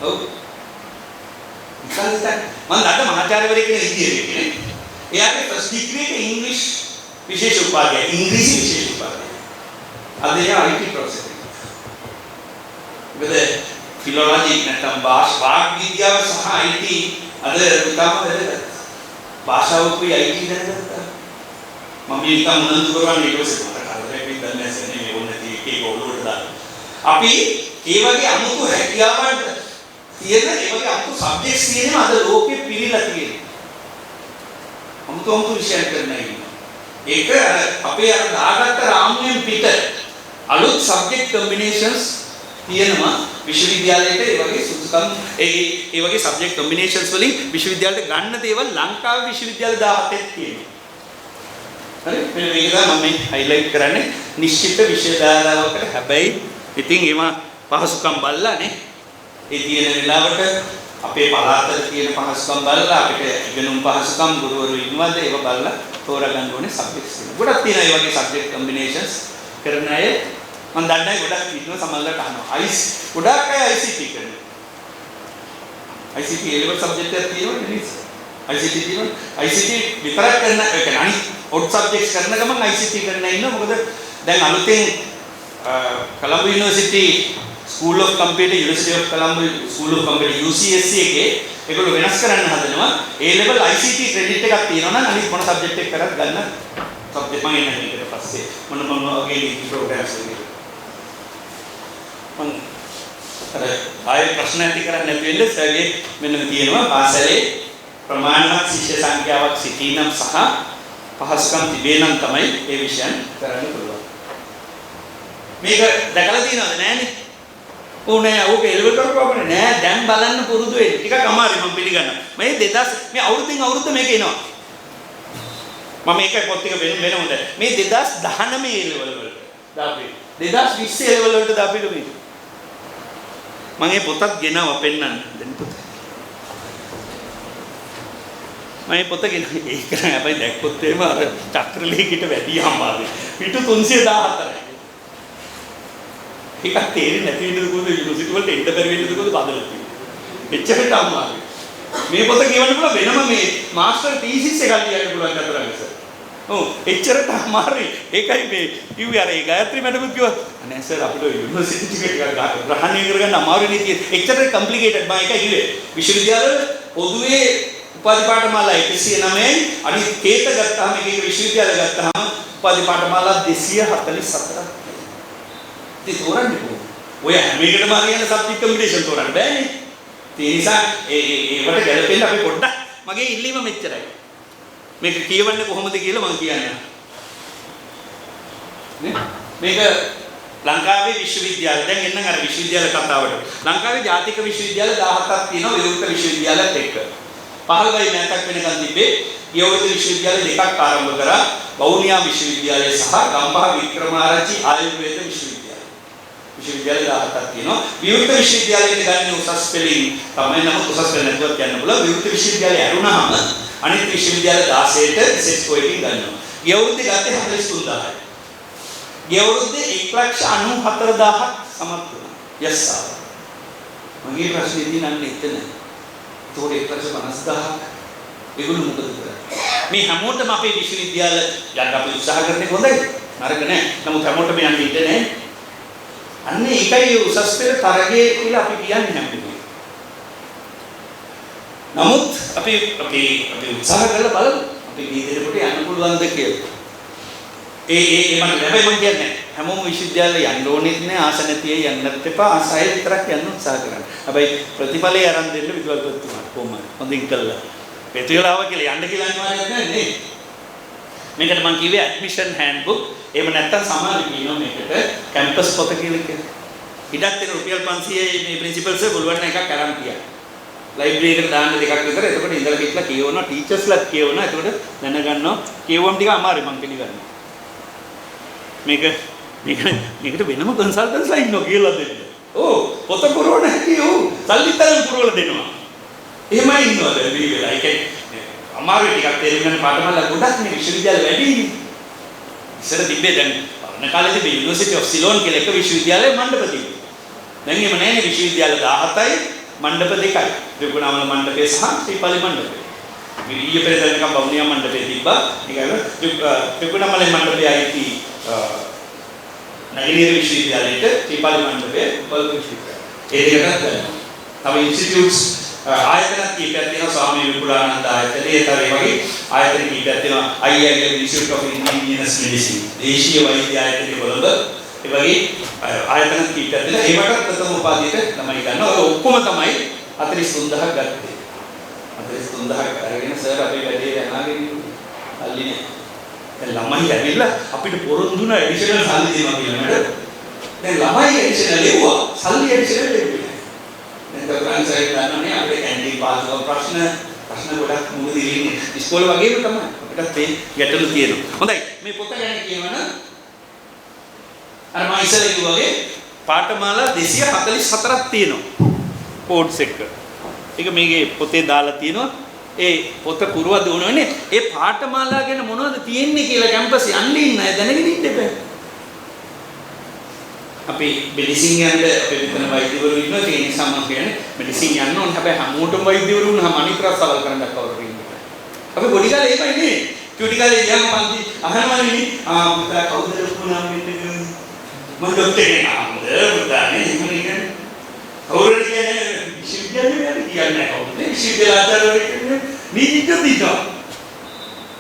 ඔව්. මම දන්න මහාචාර්යවරයෙක් කෙනෙක් ඉන්නේ. එයාගේ ෆස්ට් ඩිග්‍රී එක ඉංග්‍රීසි විශේෂ උපාධිය. ඉංග්‍රීසි විශේෂ උපාධිය. අද එයා IT ප්‍රොෆෙසර්. මොකද ෆිලොලොජි නැත්නම් වාග් විද්‍යාව සහ IT අද ඉතාම වැදගත්. භාෂාවකුයි IT දැනගත්තා. මම නිකන් උනන්දු කරන්නේ ඊට පස්සේ මට කරදරයක් වෙන්නේ නැහැ මේ ඕන නැති එකේ ඔළුවට දාන්න. අපි ඒ වගේ අමුතු හැකියාවන් තියෙන ඒ වගේ අමුතු සබ්ජෙක්ට්ස් තියෙනවා අද ලෝකෙ පිරීලා තියෙනවා. අමුතු විෂයන් කරන අය ඉන්නවා. ඒක අපේ අර දාගත්ත රාමුවෙන් පිට අලුත් සබ්ජෙක්ට් කම්බිනේෂන්ස් තියෙනවා විශ්වවිද්‍යාලයට ඒ වගේ සුදුසුකම් ඒ වගේ සබ්ජෙක්ට් කම්බිනේෂන්ස් වලින් විශ්වවිද්‍යාලයට ගන්න දේවල් ලංකාවේ විශ්වවිද්‍යාල 17ක් තියෙනවා. හරි මේක තමයි මම හයිලයිට් කරන්නේ නිශ්චිත විෂය ධාරාවකට හැබැයි ඉතින් ඒවා පහසුකම් බලලානේ ඒ තියෙන වෙලාවට අපේ පළාතේ තියෙන පහසුකම් බලලා අපිට ඉගෙනුම් පහසුකම් ගුරුවරු ඉන්නවද ඒව බලලා තෝරගන්න ඕනේ සබ්ජෙක්ට්ස් තියෙනවා. ගොඩක් තියෙනවා මේ වගේ සබ්ජෙක්ට් කම්බිනේෂන්ස් කරන අය මම දන්නේ ගොඩක් ඉන්නවා සමහරවිට අහනවා. ගොඩක් අය ICT කරනවා. ICT ඒ ලෙවල් සබ්ජෙක්ට් එකක් තියෙනවා නේද? ICT තියෙනවා. ICT විතරක් කරන ඒ කියන්නේ අනිත් ඔඩ් සබ්ජෙක්ට්ස් කරන ගමන් ICT කරන ඉන්නවා. මොකද දැන් අලුතෙන් Colombo university School of Computer, University of Colombo School of Computer UCSC එකේ ඒගොල්ලෝ වෙනස් කරන්න හදනවා. ඒ ලෙවල් ICT ක්‍රෙඩිට් එකක් තියෙනවා නම් අනිත් මොන සබ්ජෙක්ට් එක කරත් ගන්න සබ්ජෙක්ට් මම එන්නේ ඊට පස්සේ මොන වගේ ප්‍රෝග්‍රෑම්ස් වගේ මම අර ආයෙ ප්‍රශ්න ඇති කරන්නේ නැති වෙන්නේ සර්ගේ මෙන්න තියෙනවා පාසලේ ප්‍රමාණවත් ශිෂ්‍ය සංඛ්‍යාවක් සිටීනම් සහ පහසුකම් තිබේනම් තමයි ඒ විෂයන් කරන්න පුළුවන්. මේක දැකලා තියෙනවද නැහනේ? ඕනේ ඕක එල්ව කරපුවම නෑ දැන් බලන්න පුරුදු වෙන්න. ටිකක් අමාරුයි මම පිළිගන්නවා. මේ 2000 මේ අවුරුද්දෙන් අවුරුද්ද මේක එනවා. මම මේක පොත් ටික වෙන හොඳ. මේ 2019 ලෙවල් වලට දාපු 2020 ලෙවල් වලට දාපු මේක. මම මේ පොතක් ගෙනාවා පෙන්නන්න. දැන් පොත. මම මේ පොත ගෙනාවා. ඒක නෑ අපි දැක්කොත් එහෙම අර චක්‍රලේඛිත වැඩි අමාරුයි. පිටු 314යි. ඒක තේරෙන්නේ නැති වෙනද කොහොමද යුනිවර්සිටි වලට එන්න බැරි වෙන්නද කොහොමද බදලා තියෙන්නේ. එච්චරට අමාරුයි. මේ පොත කියවන්න පුළුවන් වෙනම මේ මාස්ටර් තීසිස් එකක් ලියන්න පුළුවන් අතරගස. ඔව් එච්චරට අමාරුයි. ඒකයි මේ කිව්වේ අර ඒ ගායත්‍රි මැඩම් කිව්වා අනේ සර් අපිට යුනිවර්සිටි ටික ග්‍රහණය කරගන්න අමාරුයි නේ තියෙන්නේ. එච්චරට කම්ප්ලිකේටඩ් මම ඒකයි කිව්වේ. විශ්වවිද්‍යාවල පොදුවේ උපාධි පාඨමාලා 109 අනිත් කේත ගත්තාම මේක විශ්වවිද්‍යාල ගත්තාම උපාධි පාඨමාලා 244ක්. ඉතින් තෝරන්නේ කොහොමද? ඔය හැම එකටම හරියන සබ්ජෙක්ට් කම්බිනේෂන් තෝරන්න බෑනේ. ඒ නිසා ඒවට ගැලපෙන්න අපි පොඩ්ඩක් මගේ ඉල්ලීම මෙච්චරයි. මේක කියවන්නේ කොහොමද කියලා මම කියන්නේ. නේ? මේක ලංකාවේ විශ්වවිද්‍යාල දැන් එන්න අර විශ්වවිද්‍යාල කතාවට. ලංකාවේ ජාතික විශ්වවිද්‍යාල 17ක් තියෙනවා විරුක්ත විශ්වවිද්‍යාලත් එක්ක. 15යි නැතක් වෙනකන් තිබ්බේ. ගියවරුද විශ්වවිද්‍යාල දෙකක් ආරම්භ කරා. වවුනියා විශ්වවිද්‍යාලය සහ ගම්පහ වික්‍රමාරච්චි ආයුර්වේද විශ්වවිද්‍යාලය. විශ්වවිද්‍යාල 17ක් තියෙනවා. විවෘත විශ්වවිද්‍යාලයට ගන්න උසස් පෙළින් තමයි නම් උසස් පෙළ නැතුවත් යන්න පුළුවන්. විවෘත විශ්වවිද්‍යාලය ඇරුණාම අනිත් විශ්වවිද්‍යාල 16ට සෙට් කොයිකින් ගන්නවා. ගියවරුද ගත්තේ 43000යි. ගියවරුද 1,94,000ක් සමත් වුණා. යස් සාර. මගේ ප්‍රශ්නේ තියෙන්නේ එතන. ඒතකොට 1,50,000ක් ඒගොල්ලෝ මොකද කරන්නේ? මේ හැමෝටම අපේ විශ්වවිද්‍යාල යන්න අපි උත්සාහ කරන එක හොඳයි. නරක නෑ. නමුත් හැමෝටම යන්න ඉඩ නෑ. අන්න ඒකයි උසස් පෙළ තරගය කියලා අපි කියන්නේ හැමෝටම. නමුත් අපි උත්සාහ කරලා බලමු. අපි මේ දෙනකොට යන්න පුළුවන්ද කියලා. ඒ මම හැබැයි මම කියන්නේ හැමෝම විශ්වවිද්‍යාලේ යන්න ඕනෙත් නෑ ආස නැතියි යන්නත් එපා ආසය විතරක් යන්න උත්සාහ කරන්න. හැබැයි ප්‍රතිඵලය අරන් දෙන්න විදුහල්පතිතුමාට කොහොමද? හොඳින් කළා. පෙතුවලාව කියලා යන්න කියලා අනිවාර්යයක් නෑ නේ. මේකට මම කිව්වේ ඇඩ්මිෂන් හෑන්ඩ්බුක්. එහෙම නැත්නම් සමහර කියනවා මේකට කැම්පස් පොත කියලා කියනවා. ඉඩක් තියෙන රුපියල් 500යි මේ ප්‍රින්සිපල්ස් බලවන්න එකක් අරන් තියා. ලයිබ්‍රරි එකට දාන්න දෙකක් විතර. එතකොට ඉඳලා හිටලා කියවනවා ටීචර්ස්ලාත් කියවනවා. එතකොට දැනගන්නවා කියවුවම ටික අමාරුයි මම පිළිගන්නවා. මේකට වෙනම කන්සල්ටන්ට්ස්ලා ඉන්නවා කියලා දෙන්න. ඕ පොත පුරවන හැටි ඕ සල්ලිතරම් පුරවලා දෙනවා. එහෙමයි ඉන්නවද මේ වෙලාව? ඒ කියන්නේ අමාරුයි ටිකක් තේරුම් ගන්න පාඩමල ගොඩක් මේ විශ්වවිද්‍යාල වැඩි. ඉස්සර තිබ්බේ දැන් පරණ කාලේ තිබ්බේ යුනිවර්සිටි ඔෆ් සිලෝන් කියලා එක විශ්වවිද්‍යාලයේ මණ්ඩප තිබ්බේ. දැන් එහෙම නැහැ විශ්වවිද්‍යාල 17යි මණ්ඩප දෙකයි. ත්‍රිකුණාමල මණ්ඩපේ සහ ශ්‍රීපාලි මණ්ඩපේ. මේ ඊයේ පෙරේද නිකන් වවුනියා මණ්ඩපේ තිබ්බා. ඒකයි ත්‍රිකුණාමල මණ්ඩපේ ආйти නගරීය විශ්වවිද්‍යාලයට ශ්‍රීපාලි මණ්ඩපේ උපල් විශ්වවිද්‍යාලය. ඒ දෙකකට ගන්නවා. තව ඉන්ස්ටිටියුට්ස් ආයතන කීපයක් තියෙනවා ස්වාමී විපුලානන්ද ආයතනය. ඒ වගේ ආයතන කීපයක් තියෙනවා IIM Institute of Indigenous Medicine. දේශීය වෛද්‍ය ආයතනය කොළඹ. ඒ වගේ ආයතන කීපයක් තියෙනවා. ඒකට ප්‍රථම උපාධියට ළමයි ගන්නවා. ඔය ඔක්කොම තමයි 43000ක් ගත්තේ. 43000ක් අරගෙන සර් අපේ වැඩේ යනාගෙන අල්ලිනේ. දැන් ළමයි ඇවිල්ලා අපිට පොරොන්දුන ඇඩිෂනල් සල්ලි දෙනවා කියලා නේද? දැන් ළමයි ඇඩිෂනල් ලැබුවා. සල්ලි ඇඩිෂනල් ලැබුවේ. දැන් ප්‍රාන්සර් ගන්නනේ අපේ කැන්ටින් පාස් කරන ප්‍රශ්න ගොඩක් මුල දිරින්නේ. ඉස්කෝලේ වගේම තමයි. අපිටත් මේ ගැටලු තියෙනවා. හොඳයි. මේ පොත ගැන කියවන අර මම ඉස්සෙල්ලා කිව්වා වගේ පාඨමාලා 244ක් තියෙනවා. කෝඩ්ස් එක. ඒක මේකේ පොතේ දාලා තියෙනවා. ඒ පොත පුරව දුවනෝනේ ඒ පාඨමාලා ගැන මොනවද තියෙන්නේ කියලා කැම්පස් යන්නේ ඉන්න අය දැනගෙන ඉන්න එපා. අපි මෙඩිසින් යන්න අපේ විතර වෛද්‍යවරු ඉන්නවා ඒ නිසා මම කියන්නේ මෙඩිසින් යන්න ඕනේ හැබැයි හැමෝටම වෛද්‍යවරු වුණාම අනිත් රසවල් කරන්න කවුරු ඉන්නේ. අපි පොඩි කාලේ එහෙමයි නේ. චුටි කාලේ ගියාම පන්ති අහනවනේ පුතා කවුද ලොකුනම් මෙන්න මම ડોක්ටර් කෙනෙක් පුතානේ ඉන්නේ. කවුරුද කියන්නේ විශ්වවිද්‍යාලේ වැඩ කියන්නේ කවුද? විශ්වවිද්‍යාලවල කියන්නේ නීතිඥ දිනවා.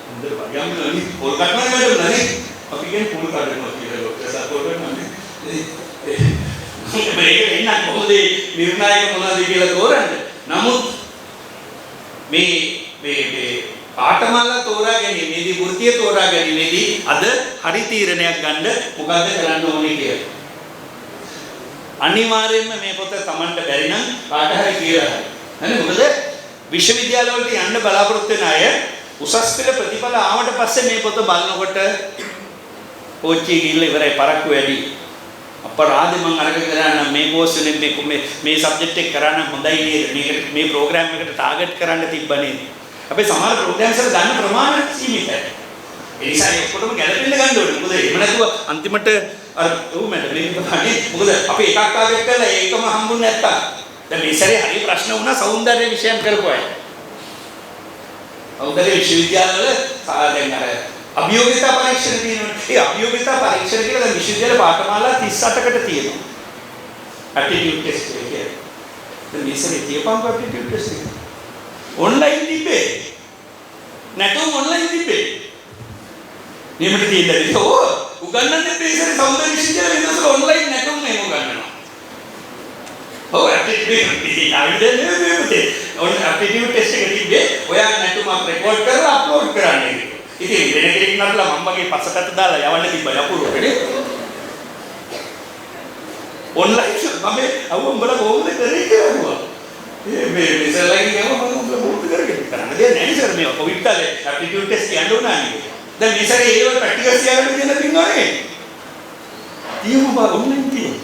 හොඳ වගේම නේද පොල් කට්ටම වැඩුණා නේ. අපි කියන්නේ පොල් කට්ටම කියලා ડોක්ටර් සපෝට් කරනවා. මේක ඉන්න කොහොමද නිර්ණායක මොනවද කියලා තෝරන්නේ. නමුත් මේ පාඨමාලා තෝරා ගැනීමේදී වෘත්තිය තෝරා ගැනීමේදී අද හරි තීරණයක් ගන්න මොකද්ද කරන්න ඕනේ කියලා. අනිවාර්යයෙන්ම මේ පොත Tamanට බැරි නම් කාට හරි කියලා හරි. හරි මොකද විශ්වවිද්‍යාල වලට යන්න බලාපොරොත්තු වෙන අය උසස් පෙළ ප්‍රතිඵල ආවට පස්සේ මේ පොත බලනකොට කෝච්චිය ගිහිල්ලා ඉවරයි පරක්කු වැඩි. අපරාධ මම අරගෙන කරා නම් මේ කෝස් එකෙන් මේ සබ්ජෙක්ට් එක කරා නම් හොඳයි නේද? මේ ප්‍රෝග්‍රෑම් එකට ටාගට් කරන්න තිබ්බනේ. අපි සමහර ප්‍රෝග්‍රෑම්ස් වල ගන්න ප්‍රමාණය සීමිතයි. ඒ නිසා ඒක ඔක්කොම ගැලපෙන්න ගන්න ඕනේ. මොකද එහෙම නැතුව අන්තිමට අර මැඩම් මේක තමයි. මොකද අපි එකක් ටාගට් කරලා ඒකම හම්බුනේ නැත්තම්. දැන් මේ සැරේ හරි ප්‍රශ්න වුණා සෞන්දර්ය විෂයන් කරපුවා. සෞන්දර්ය විශ්වවිද්‍යාලවල දැන් අර අභියෝගිතා පරීක්ෂණ තියෙනවා. ඒ අභියෝගිතා පරීක්ෂණ කියලා දැන් විශ්වවිද්‍යාල පාඨමාලා 38කට තියෙනවා. ඇප්ටිටියුඩ් ටෙස්ට් එක කියලා. දැන් මේ සැරේ තියපම් ඇප්ටිටියුඩ් ටෙස්ට් එක. ඔන්ලයින් තිබ්බේ. නැතුව ඔන්ලයින් තිබ්බේ. නියමිත තියෙන්නේ. ඔව් උගන්වන්නේ මේ සැරේ සෞන්දර්ය විශ්වවිද්‍යාල වෙනසල ඔන්ලයින් නැතුව මේක උගන්වනවා. ඔව් ඇප්ටිටියුඩ් ටෙස්ට් එක තිබ්බේ. ඔයා නැතුවම රෙකෝඩ් කරලා අප්ලෝඩ් කරන්නේ. ඉතින් වෙන කෙනෙක් නටලා මම වගේ පස්සකට දාලා යවන්න තිබ්බා යපුරුවකනේ. ඔන්ලයින් මම අවුඹලා කොහොමද කරේ කියලා. මේ ඉස්සරලගේ ගම මම උඹලා මොකද කරගෙන කරන්නේ මේ කොවිඩ් කාලේ ඇප්ටිටියුඩ් ටෙස්ට් කියන්න උනා නේ. දැන් මේ සැරේ ඒ වල ප්‍රැක්ටිකල්ස් තියාගන්න දෙන්න තියනවනේ. තියමු බා ඔන්ලයින් තියමු.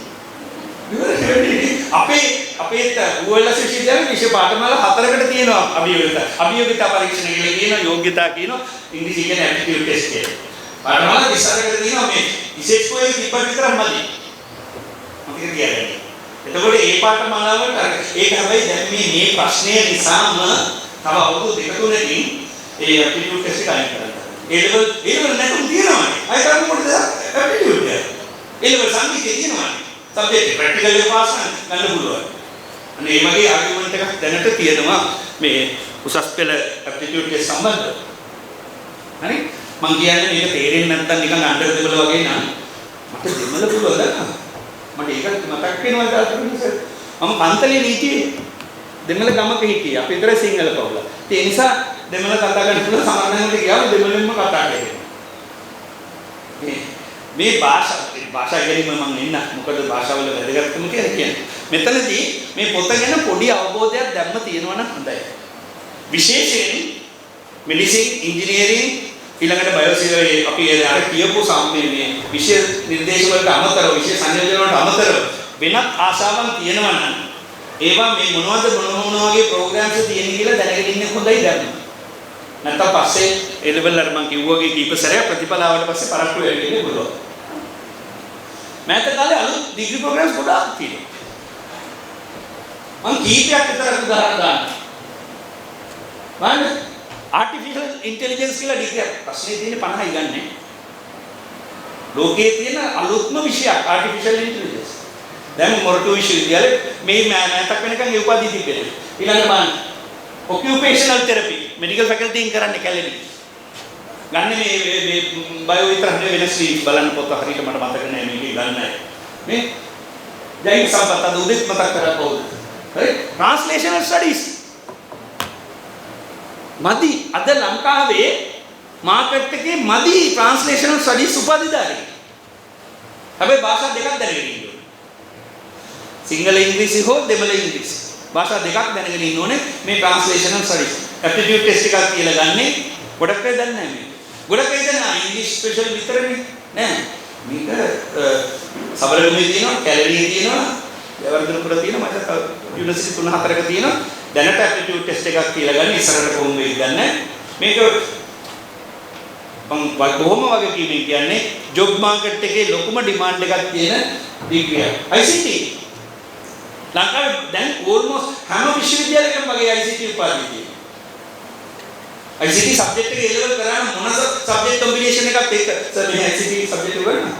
අපේ ULS විශ්වවිද්‍යාලයේ විෂය පාඨමාලා 4කට තියෙනවා අභියෝගිතා පරීක්ෂණ කියලා කියනවා යෝග්‍යතා කියනවා ඉංග්‍රීසි කියන්නේ ඇප්ටිටියුඩ් ටෙස්ට් කියලා. පාඨමාලා 24කට තියෙනවා මේ විශේෂ කොයි තිබ්බට විතරක් මදි. මම කියන්නේ. එතකොට ඒ පාඨමාලාවට ඒක හැබැයි දැන් මේ ප්‍රශ්නය නිසාම තව අවුරුදු 2-3කින් ඒ ඇප්ටිටියුඩ් ටෙස්ට් එක අයින් කරනවා. ඒ ලෙවල් නැතුම් තියෙනවානේ. අය කරන්නේ මොකටද ඇප්ටිටියුඩ් එක? ඒ ලෙවල් සංගීතය තියෙනවානේ. සබ්ජෙක්ට් ප්‍රැක්ටිකල් එක පාස් ගන්න පුළුවන්. අනේ මේ වගේ ආගියුමන්ට් එකක් දැනට තියෙනවා මේ උසස් පෙළ ඇප්ටිටියුඩ් ටෙස්ට් සම්බන්ධව. හරි? මම කියන්නේ මේක තේරෙන්නේ නැත්නම් නිකන් අnder දෙබල වගේ නම් මට දෙමළ පුළුවන්ද? මට ඒක මතක් වෙනවා දාතුනේ. මම පන්තලේ නීතියේ දෙමළ ගමක හිටියේ. අපි විතර සිංහල පවුල. ඒ නිසා දෙමළ කතා කරන්න පුළුවන් සමහරවිට ගියාම දෙමළෙන්ම කතා කරනවා. මේ භාෂා ගැනීම මම එන්න මොකද භාෂාවල වැදගත්කම කියලා කියන්නේ. මෙතනදී මේ පොත ගැන පොඩි අවබෝධයක් දැම්ම තියෙනවා නම් හොඳයි. විශේෂයෙන් මෙඩිසින් ඉංජිනේරින් ඊළඟට බයෝසියරි අපි අර කියපු සම්මේ විෂය නිර්දේශ වලට අමතරව විෂය සංයෝජන වලට අමතරව වෙනත් ආශාවන් තියෙනවා නම් ඒවා මේ මොනවද මොන වගේ ප්‍රෝග්‍රෑම්ස් තියෙන කියලා දැනගෙන ඉන්න හොඳයි දැන්. නැත්නම් පස්සේ ඒ ලෙවල් වල මම කිව්වාගේ කීප සැරයක් ප්‍රතිඵල ආවට පස්සේ පරක්කු වෙන්නේ පුළුවන්. මෑත කාලේ අලුත් ඩිග්‍රී ප්‍රෝග්‍රෑම්ස් ගොඩාක් තියෙනවා. මම කීපයක් විතර උදාහරණ දාන්න. බලන්න ආටිෆිෂල් ඉන්ටෙලිජන්ස් කියලා ඩිග්‍රී ප්‍රශ්නේ තියෙන්නේ 50යි ගන්නනේ. ලෝකයේ තියෙන අලුත්ම විෂයක් ආටිෆිෂල් ඉන්ටෙලිජන්ස්. දැන් මොරටු විශ්වවිද්‍යාලේ මේ මෑතක් වෙනකන් ඒ උපාධිය තිබෙනවා. ඊළඟ බලන්න ඔකියුපේෂනල් තෙරපි මෙඩිකල් ෆැකල්ටි එකෙන් කරන්නේ කැලේදී. ගන්න මේ බයෝ විතර නෙවෙයි වෙන ස්ට්‍රීම් බලන්න පොත හරියට මට මතක නෑ මේකේ ගන්නයි. මේ ජෛව සම්පත් අද උදේත් මතක් කරලා පොත. හරි? ට්‍රාන්ස්ලේෂනල් ස්ටඩීස්. මදි අද ලංකාවේ මාකට් එකේ මදි ට්‍රාන්ස්ලේෂනල් ස්ටඩීස් උපාධිධාරී. හැබැයි භාෂා දෙකක් දැනගෙන ඉන්න ඕනේ. සිංහල ඉංග්‍රීසි හෝ දෙමළ ඉංග්‍රීසි. භාෂා දෙකක් දැනගෙන ඉන්න ඕනේ මේ ට්‍රාන්ස්ලේෂනල් ස්ටඩීස්. ඇප්ටිටියුඩ් ටෙස්ට් එකක් කියලා ගන්නේ ගොඩක් අය දන්නේ නැහැ මේක. ගොඩක් අය දන්නා ඉංග්‍රීසි ස්පෙෂල් විතරනේ නෑ. මේක සබරගමුවේ තියෙනවා, කැලණියේ තියෙනවා, ජයවර්ධනපුර තියෙනවා, මට යුනිවර්සිටි 3-4ක තියෙනවා. දැනට ඇප්ටිටියුඩ් ටෙස්ට් එකක් කියලා ගන්න ඉස්සරහට කොහොම වෙයිද දන්නේ මේක මම බොහොම වගකීමෙන් කියන්නේ ජොබ් මාකට් එකේ ලොකුම ඩිමාන්ඩ් එකක් තියෙන ඩිග්‍රිය. ICT ලංකාවේ දැන් ඕල්මෝස්ට් හැම විශ්වවිද්‍යාලයකම වගේ ICT උපාධිය තියෙනවා. ICT සබ්ජෙක්ට් එක A level කරාම මොන සබ්ජෙක්ට් කොම්බිනේෂන් එකක් එක්ක සර් මේ ICT සබ්ජෙක්ට් එක ගන්න.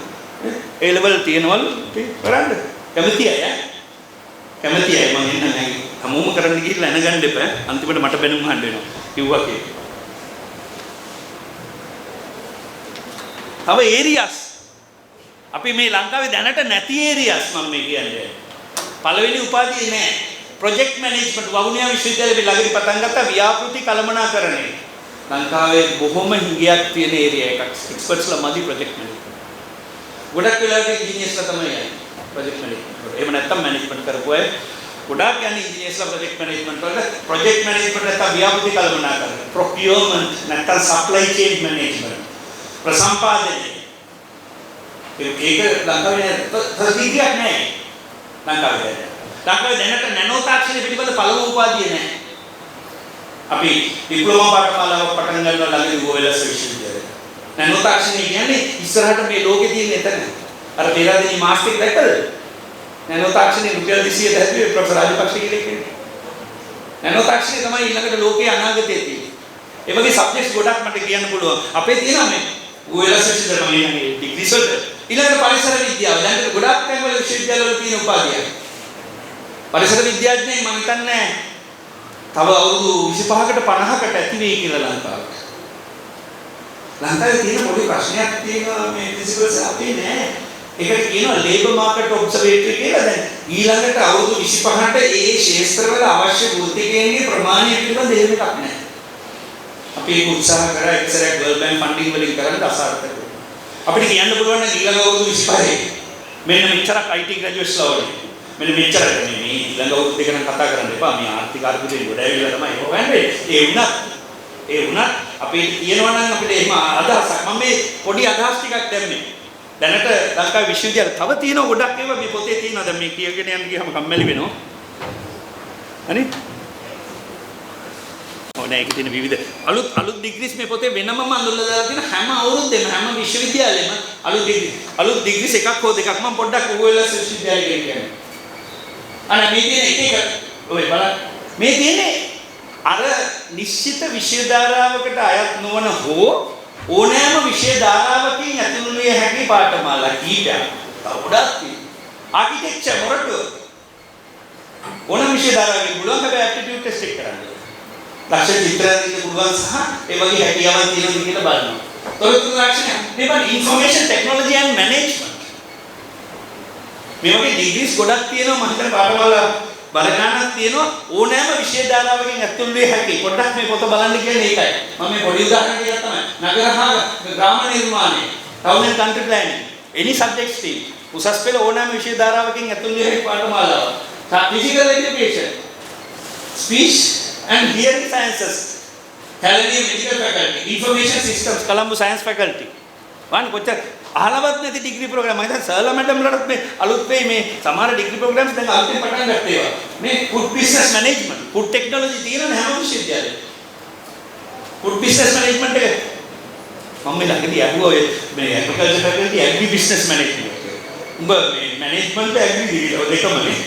A level තියනවල කරන්න. කැමති අය මම එන්න නැහැ. හැමෝම කරන්න ගිහිල්ලා එනගන්න දෙපා. අන්තිමට මට බැනුම් අහන්න වෙනවා. කිව්වා කියලා. තව ඒරියාස් අපි මේ ලංකාවේ දැනට නැති ඒරියාස් මම මේ කියන්නේ. පළවෙනි උපාධිය නෑ. ප්‍රොජෙක්ට් මැනේජ්මන්ට් වවුනියා විශ්වවිද්‍යාලයේ ළඟදී පටන් ගත්ත ව්‍යාපෘති කළමනාකරණය. ලංකාවේ බොහොම හිඟයක් තියෙන ඒරියා එකක්. එක්ස්පර්ට්ස්ලා මදි ප්‍රොජෙක්ට් මැනේජ්මන්ට්. ගොඩක් වෙලාවට ඉංජිනේර්ස්ලා තමයි යන්නේ ප්‍රොජෙක්ට් මැනේජ්මන්ට්. එහෙම නැත්නම් මැනේජ්මන්ට් කරපු අය ගොඩක් යන්නේ ඉංජිනේර්ස්ලා ප්‍රොජෙක්ට් මැනේජ්මන්ට් වලට. ප්‍රොජෙක්ට් මැනේජ්මන්ට් නැත්නම් ව්‍යාපෘති කළමනාකරණය. ප්‍රොකියුර්මන්ට් නැත්නම් සප්ලයි චේන් මැනේජ්මන්ට්. ප්‍රසම්පාදනය. ඒක ලංකාවේ ප්‍රතික්‍රියාවක් නෑ. ලංකාවේ දැනට නැනෝ තාක්ෂණය පිළිබඳ පළමු උපාධිය නෑ. අපි ඩිප්ලෝමා පාඨමාලාවක් පටන් ගන්නවා ළඟදී ULS විශ්වවිද්‍යාලයේ. නැනෝ තාක්ෂණය කියන්නේ ඉස්සරහට මේ ලෝකේ තියෙන එතන. අර පෙරදින මාස්ටර් එක දැක්කද? නැනෝ තාක්ෂණය රුපියල් 200 දැක්කේ ප්‍රොෆෙසර් රාජපක්ෂ කියන්නේ. නැනෝ තාක්ෂණය තමයි ඊළඟට ලෝකයේ අනාගතයේ තියෙන්නේ. ඒ වගේ සබ්ජෙක්ට්ස් ගොඩක් මට කියන්න පුළුවන්. අපේ තියෙනවා මේ ULS විශ්වවිද්‍යාලයේ මේ ඩිග්‍රී වලට ඊළඟට පරිසර විද්‍යාව. දැන් ගොඩක් තැන්වල විශ්වවිද්‍යාලවල තියෙන උපාධිය. පරිසර විද්‍යාඥයෙක් මම හිතන්නේ තව අවුරුදු 25කට 50කට ඇති වෙයි කියලා ලංකාවේ. ලංකාවේ තියෙන පොඩි ප්‍රශ්නයක් තියෙනවා මේ ෆිසිකල්ස් අපේ නෑ. ඒකට කියනවා ලේබර් මාකට් ඔබ්සර්වේටරි කියලා. දැන් ඊළඟට අවුරුදු 25ට ඒ ක්ෂේත්‍රවල අවශ්‍ය වෘත්තිකයන්ගේ ප්‍රමාණය පිළිබඳ එහෙම එකක් නෑ. අපි ඒක උත්සාහ කරා එක්සරයක් වර්ල්ඩ් බැංක් ෆන්ඩින් වලින් කරන්න අසාර්ථක වුණා. අපිට කියන්න පුළුවන් නම් ඊළඟ අවුරුදු 25 මෙන්න මෙච්චරක් IT ග්‍රැජුවේට්ස්ලා වගේ. මෙන්න මෙච්චර මේ ඊළඟ අවුරුද්ද ගැන කතා කරන්න එපා. මේ ආර්ථික අර්බුදේ ගොඩ ඇවිල්ලා තමයි හොයන්නේ. ඒ වුණත් ඒ වුණත් අපේ තියෙනවා නම් අපිට එහෙම අදහසක් මම මේ පොඩි අදහස් ටිකක් දැම්මේ. දැනට ලංකාවේ විශ්වවිද්‍යාල තව තියෙනවා ගොඩක් ඒවා මේ පොතේ තියෙනවා. දැන් මේ කියගෙන යන්න ගියාම කම්මැලි වෙනවා. හරි? ඕනේ ඒක තියෙන විවිධ අලුත් ඩිග්‍රීස් මේ පොතේ වෙනමම අඳුරලා දාලා තියෙන හැම අවුරුද්දෙම හැම විශ්වවිද්‍යාලෙම අලුත් ඩිග්‍රීස් එකක් හෝ දෙකක් මම පොඩ්ඩක් OLS විශ්වවිද්‍යාලෙ කියන්නේ. අනේ මේ තියෙන එක ඔය බලන්න මේ තියෙන්නේ අර නිශ්චිත විෂය ධාරාවකට අයත් නොවන හෝ ඕනෑම විෂය ධාරාවකින් ඇතුළු විය හැකි පාඨමාලා කීපයක් ගොඩක් තියෙනවා. ආකිටෙක්චර් මොරටුව ඕනෑම විෂය ධාරාවකින් පුළුවන් හැබැයි ඇප්ටිටියුඩ් ටෙස්ට් එක කරන්න. ලක්ෂ චිත්‍රාදින්න පුළුවන් සහ ඒ වගේ හැකියාවක් තියෙනවද කියලා බලනවා. තොරතුරු තාක්ෂණය මේ වගේ ইনফরমේෂන් ටෙක්නොලොජි ඇන්ඩ් මැනේජ්මන්ට් මේ වගේ ඩිග්‍රීස් ගොඩක් තියෙනවා. මම හිතන පාඨමාලා බලගන්නක් තියෙනවා ඕනෑම විෂය ධාරාවකින් ඇතුළු වෙ හැකි. පොඩ්ඩක් මේ පොත බලන්න කියන්නේ ඒකයි. මම මේ පොඩි උදාහරණයක් දෙයක් තමයි. නගර හා ග්‍රාම නිර්මාණය, town and country planning, any subject stream. උසස් පෙළ ඕනෑම විෂය ධාරාවකින් ඇතුළු වෙ හැකි පාඨමාලාව. physical education, speech and hearing sciences, Helena medical faculty, information systems, Colombo science faculty. වන් කොච්චර අහලවත් නැති ඩිග්‍රී ප්‍රෝග්‍රෑම්. මම හිතන්නේ සර්ලා මැඩම්ලටත් මේ අලුත් වෙයි මේ සමහර ඩිග්‍රී ප්‍රෝග්‍රෑම්ස් දැන් අලුතෙන් පටන් ගත්ත ඒවා. මේ food business management, food technology තියෙන හැම විශ්වවිද්‍යාලෙම. ෆුඩ් බිස්නස් මැනේජ්මන්ට් එක මම මේ ළඟදී අහුවා ඔය මේ agriculture faculty agri business management. උඹ මේ මැනේජ්මන්ට් ඇග්‍රි දෙකමනේ.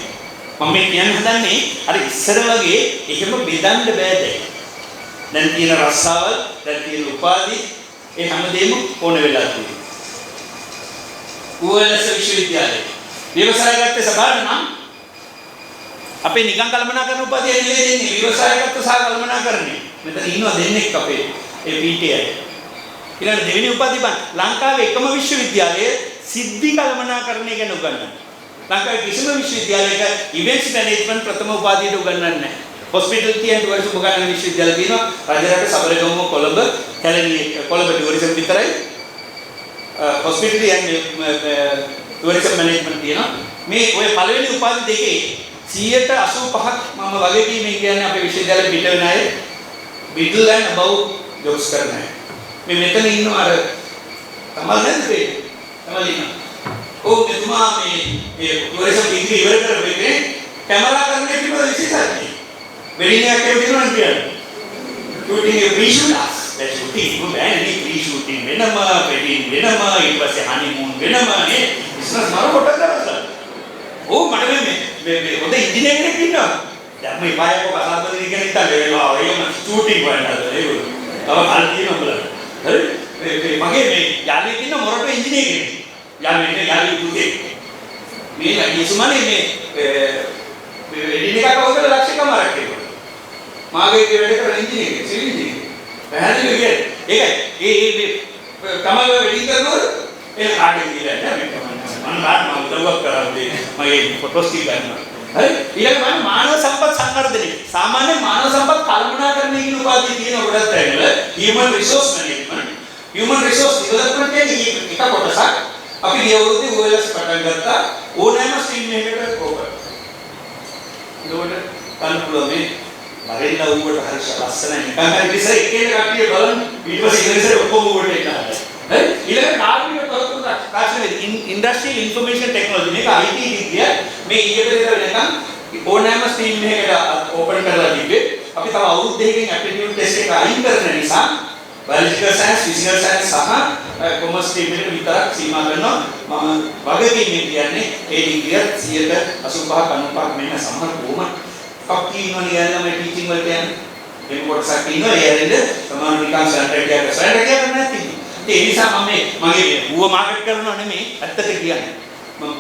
මම මේ කියන්න හදන්නේ අර ඉස්සර වගේ එහෙම බෙදන්න බෑ දැන්. දැන් තියෙන රස්සාවල්, දැන් තියෙන උපාධි ඒ හැමදේම ඕන වෙලා තියෙනවා. OLS විශ්වවිද්‍යාලය ව්‍යවසායගත සභාව නම් අපේ නිකන් කළමනාකරන උපාධිය නෙවෙයි දෙන්නේ. ව්‍යවසායගත සහ කළමනාකරණේ. මෙතන ඉන්නවා දෙන්නෙක් අපේ ඒ PTA. ඊළඟ දෙවෙනි උපාධිය බං ලංකාවේ එකම විශ්වවිද්‍යාලයේ සිද්ධි කළමනාකරණය ගැන උගන්වනවා. ලංකාවේ කිසිම විශ්වවිද්‍යාලයක ඉවෙන්ට්ස් මැනේජ්මන්ට් ප්‍රථම උපාධියට උගන්වන්නේ නැහැ. hospitality and tourism උගන්වන විශ්වවිද්‍යාල තියෙනවා. රජරට සබරගමුව කොළඹ කොළඹ ටුවරිසම් විතරයි. hospitality and tourism management තියෙනවා. මේ ඔය පළවෙනි උපාධි දෙකේ 85% මම වගකීමෙන් කියන්නේ අපේ විශ්වවිද්‍යාලෙ පිට වෙන අය middle and above jobs කරන අය. මේ මෙතන ඉන්නවා අර තමල් නැද්ද මේ? තමල් ඉන්නවා. ඔව් මෙතුමා මේ tourism degree ඉවර කරපෙන්නේ කැමරා කරන්නේ කිව්වද විශේෂඥයෙක්. වෙඩින් එකක් කියනවා කියන්නේ. shooting a pre-shoot that shooting බෑනේ pre-shooting වෙනම wedding වෙනම ඊට පස්සේ honeymoon වෙනම නේ business මාර කොට කරලා. ඕ මට මේ හොඳ ඉංජිනේර කෙනෙක් ඉන්නවා. දැන් මේ පායක කසාදෙ කෙනෙක් ඉන්නවා. ඒකම shooting වලට ඒක. තව කල් තියෙනවා බලන්න. හරි? මගේ මේ යාළුවෙක් ඉන්න මොරටු ඉංජිනේර කෙනෙක්. යාළුවෙක් පුතේ. මේ ඉස්මානේ මේ වෙඩින් එකක් අවුල ලක්ෂකමාරක් කියනවා. මාගේ වැඩ කරන ඉංජිනේර සිවිල් ඉංජිනේර. පැහැදිලිව කියන්නේ. ඒකයි. තමයිව වෙඩින් කරනවද? ඒක කාටද කියලා නෑ මම උදව්වක් කරන්නේ. මගේ ෆොටෝස් ටික ගන්නවා. හරි? ඊළඟ මම මානව සම්පත් සංවර්ධනය. සාමාන්‍ය මානව සම්පත් කල්පනාකරණය කියන උපාධිය තියෙන කොටස් ඇවිල්ල human resource management. human resource development කියන්නේ එක කොටසක්. අපි ගිය අවුරුද්දේ OLS පටන් ගත්තා. ඕනෑම ස්ට්‍රීම් එකකට ඕක. ඒකට ගන්න පුළුවන් මේ මරෙන්න උඹට හරි ලස්සනයි. නිකන් හරි ඉතින් එක කට්ටිය බලන්න ඊට පස්සේ ඉංග්‍රීසියෙන් ඔක්කොම උඹට එන්න හදයි. හරි? ඊළඟ කාර්මික තොරතුරු තාක්ෂණයේ ඉන්ඩස්ට්‍රියල් ඉන්ෆර්මේෂන් ටෙක්නොලොජි මේක IT විද්‍ය මේ ඊට විතර වෙනකන් ඕනෑම ස්ට්‍රීම් එකකට ඕපන් කරලා තිබ්බේ. අපි තව අවුරුදු දෙකකින් ඇප්ටිටියුඩ් ටෙස්ට් එක අයින් කරන නිසා බයොලොජිකල් සයන්ස්, ෆිසිකල් සයන්ස් සහ කොමර්ස් ස්ට්‍රීම් එකට විතරක් සීමා කරනවා. මම වගකීමෙන් කියන්නේ ඒ ඩිග්‍රිය 85% 95% මෙන්න සමහර කොහොම කප්පි ඉන්නවනේ යනවා මේ ටීචින් වලට යන්නේ. මේ කොටසක් ඉන්නවා ඒ ඇරෙන්න සමාන නිකන් සෙන්ටර් එකක් කරන්නේ නැති. ඒ නිසා මම මගේ ඌව මාකට් කරනව නෙමෙයි ඇත්තට කියන්නේ. මම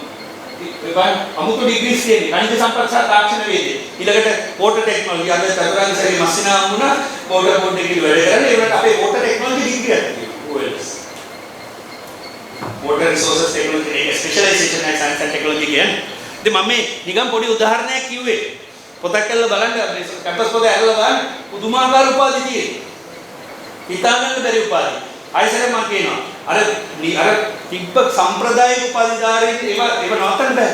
අමුතු ඩිග්‍රීස් කියන්නේ ගණිත සම්ප්‍රදාය තාක්ෂණ වේදේ. ඊළඟට වෝටර් ටෙක්නොලොජි අද චතුරාර්ය මස්සිනා වුණා වෝටර් බෝඩ් එකේ වැඩ කරන්නේ. ඒකට අපේ වෝටර් ටෙක්නොලොජි ඩිග්‍රියක් තියෙනවා. OLS. වෝටර් රිසෝසස් ටෙක්නොලොජි එක ස්පෙෂලායිසේෂන් එක සයන්ස් ඇන්ඩ් ටෙක්නොලොජි කියන්නේ. ඉතින් මම මේ නිකන් පොඩි උදාහරණයක් කිව්වේ. පොතක් කරලා බලන්න කැම්පස් පොත ඇරලා බලන්න පුදුමාකාර උපාධි තියෙනවා. හිතාගන්න බැරි උපාධි. ආයෙසරම මම කියනවා අර තිබ්බ සම්ප්‍රදායික උපාධිධාරීන් ඒව නවත්තන්න බෑ.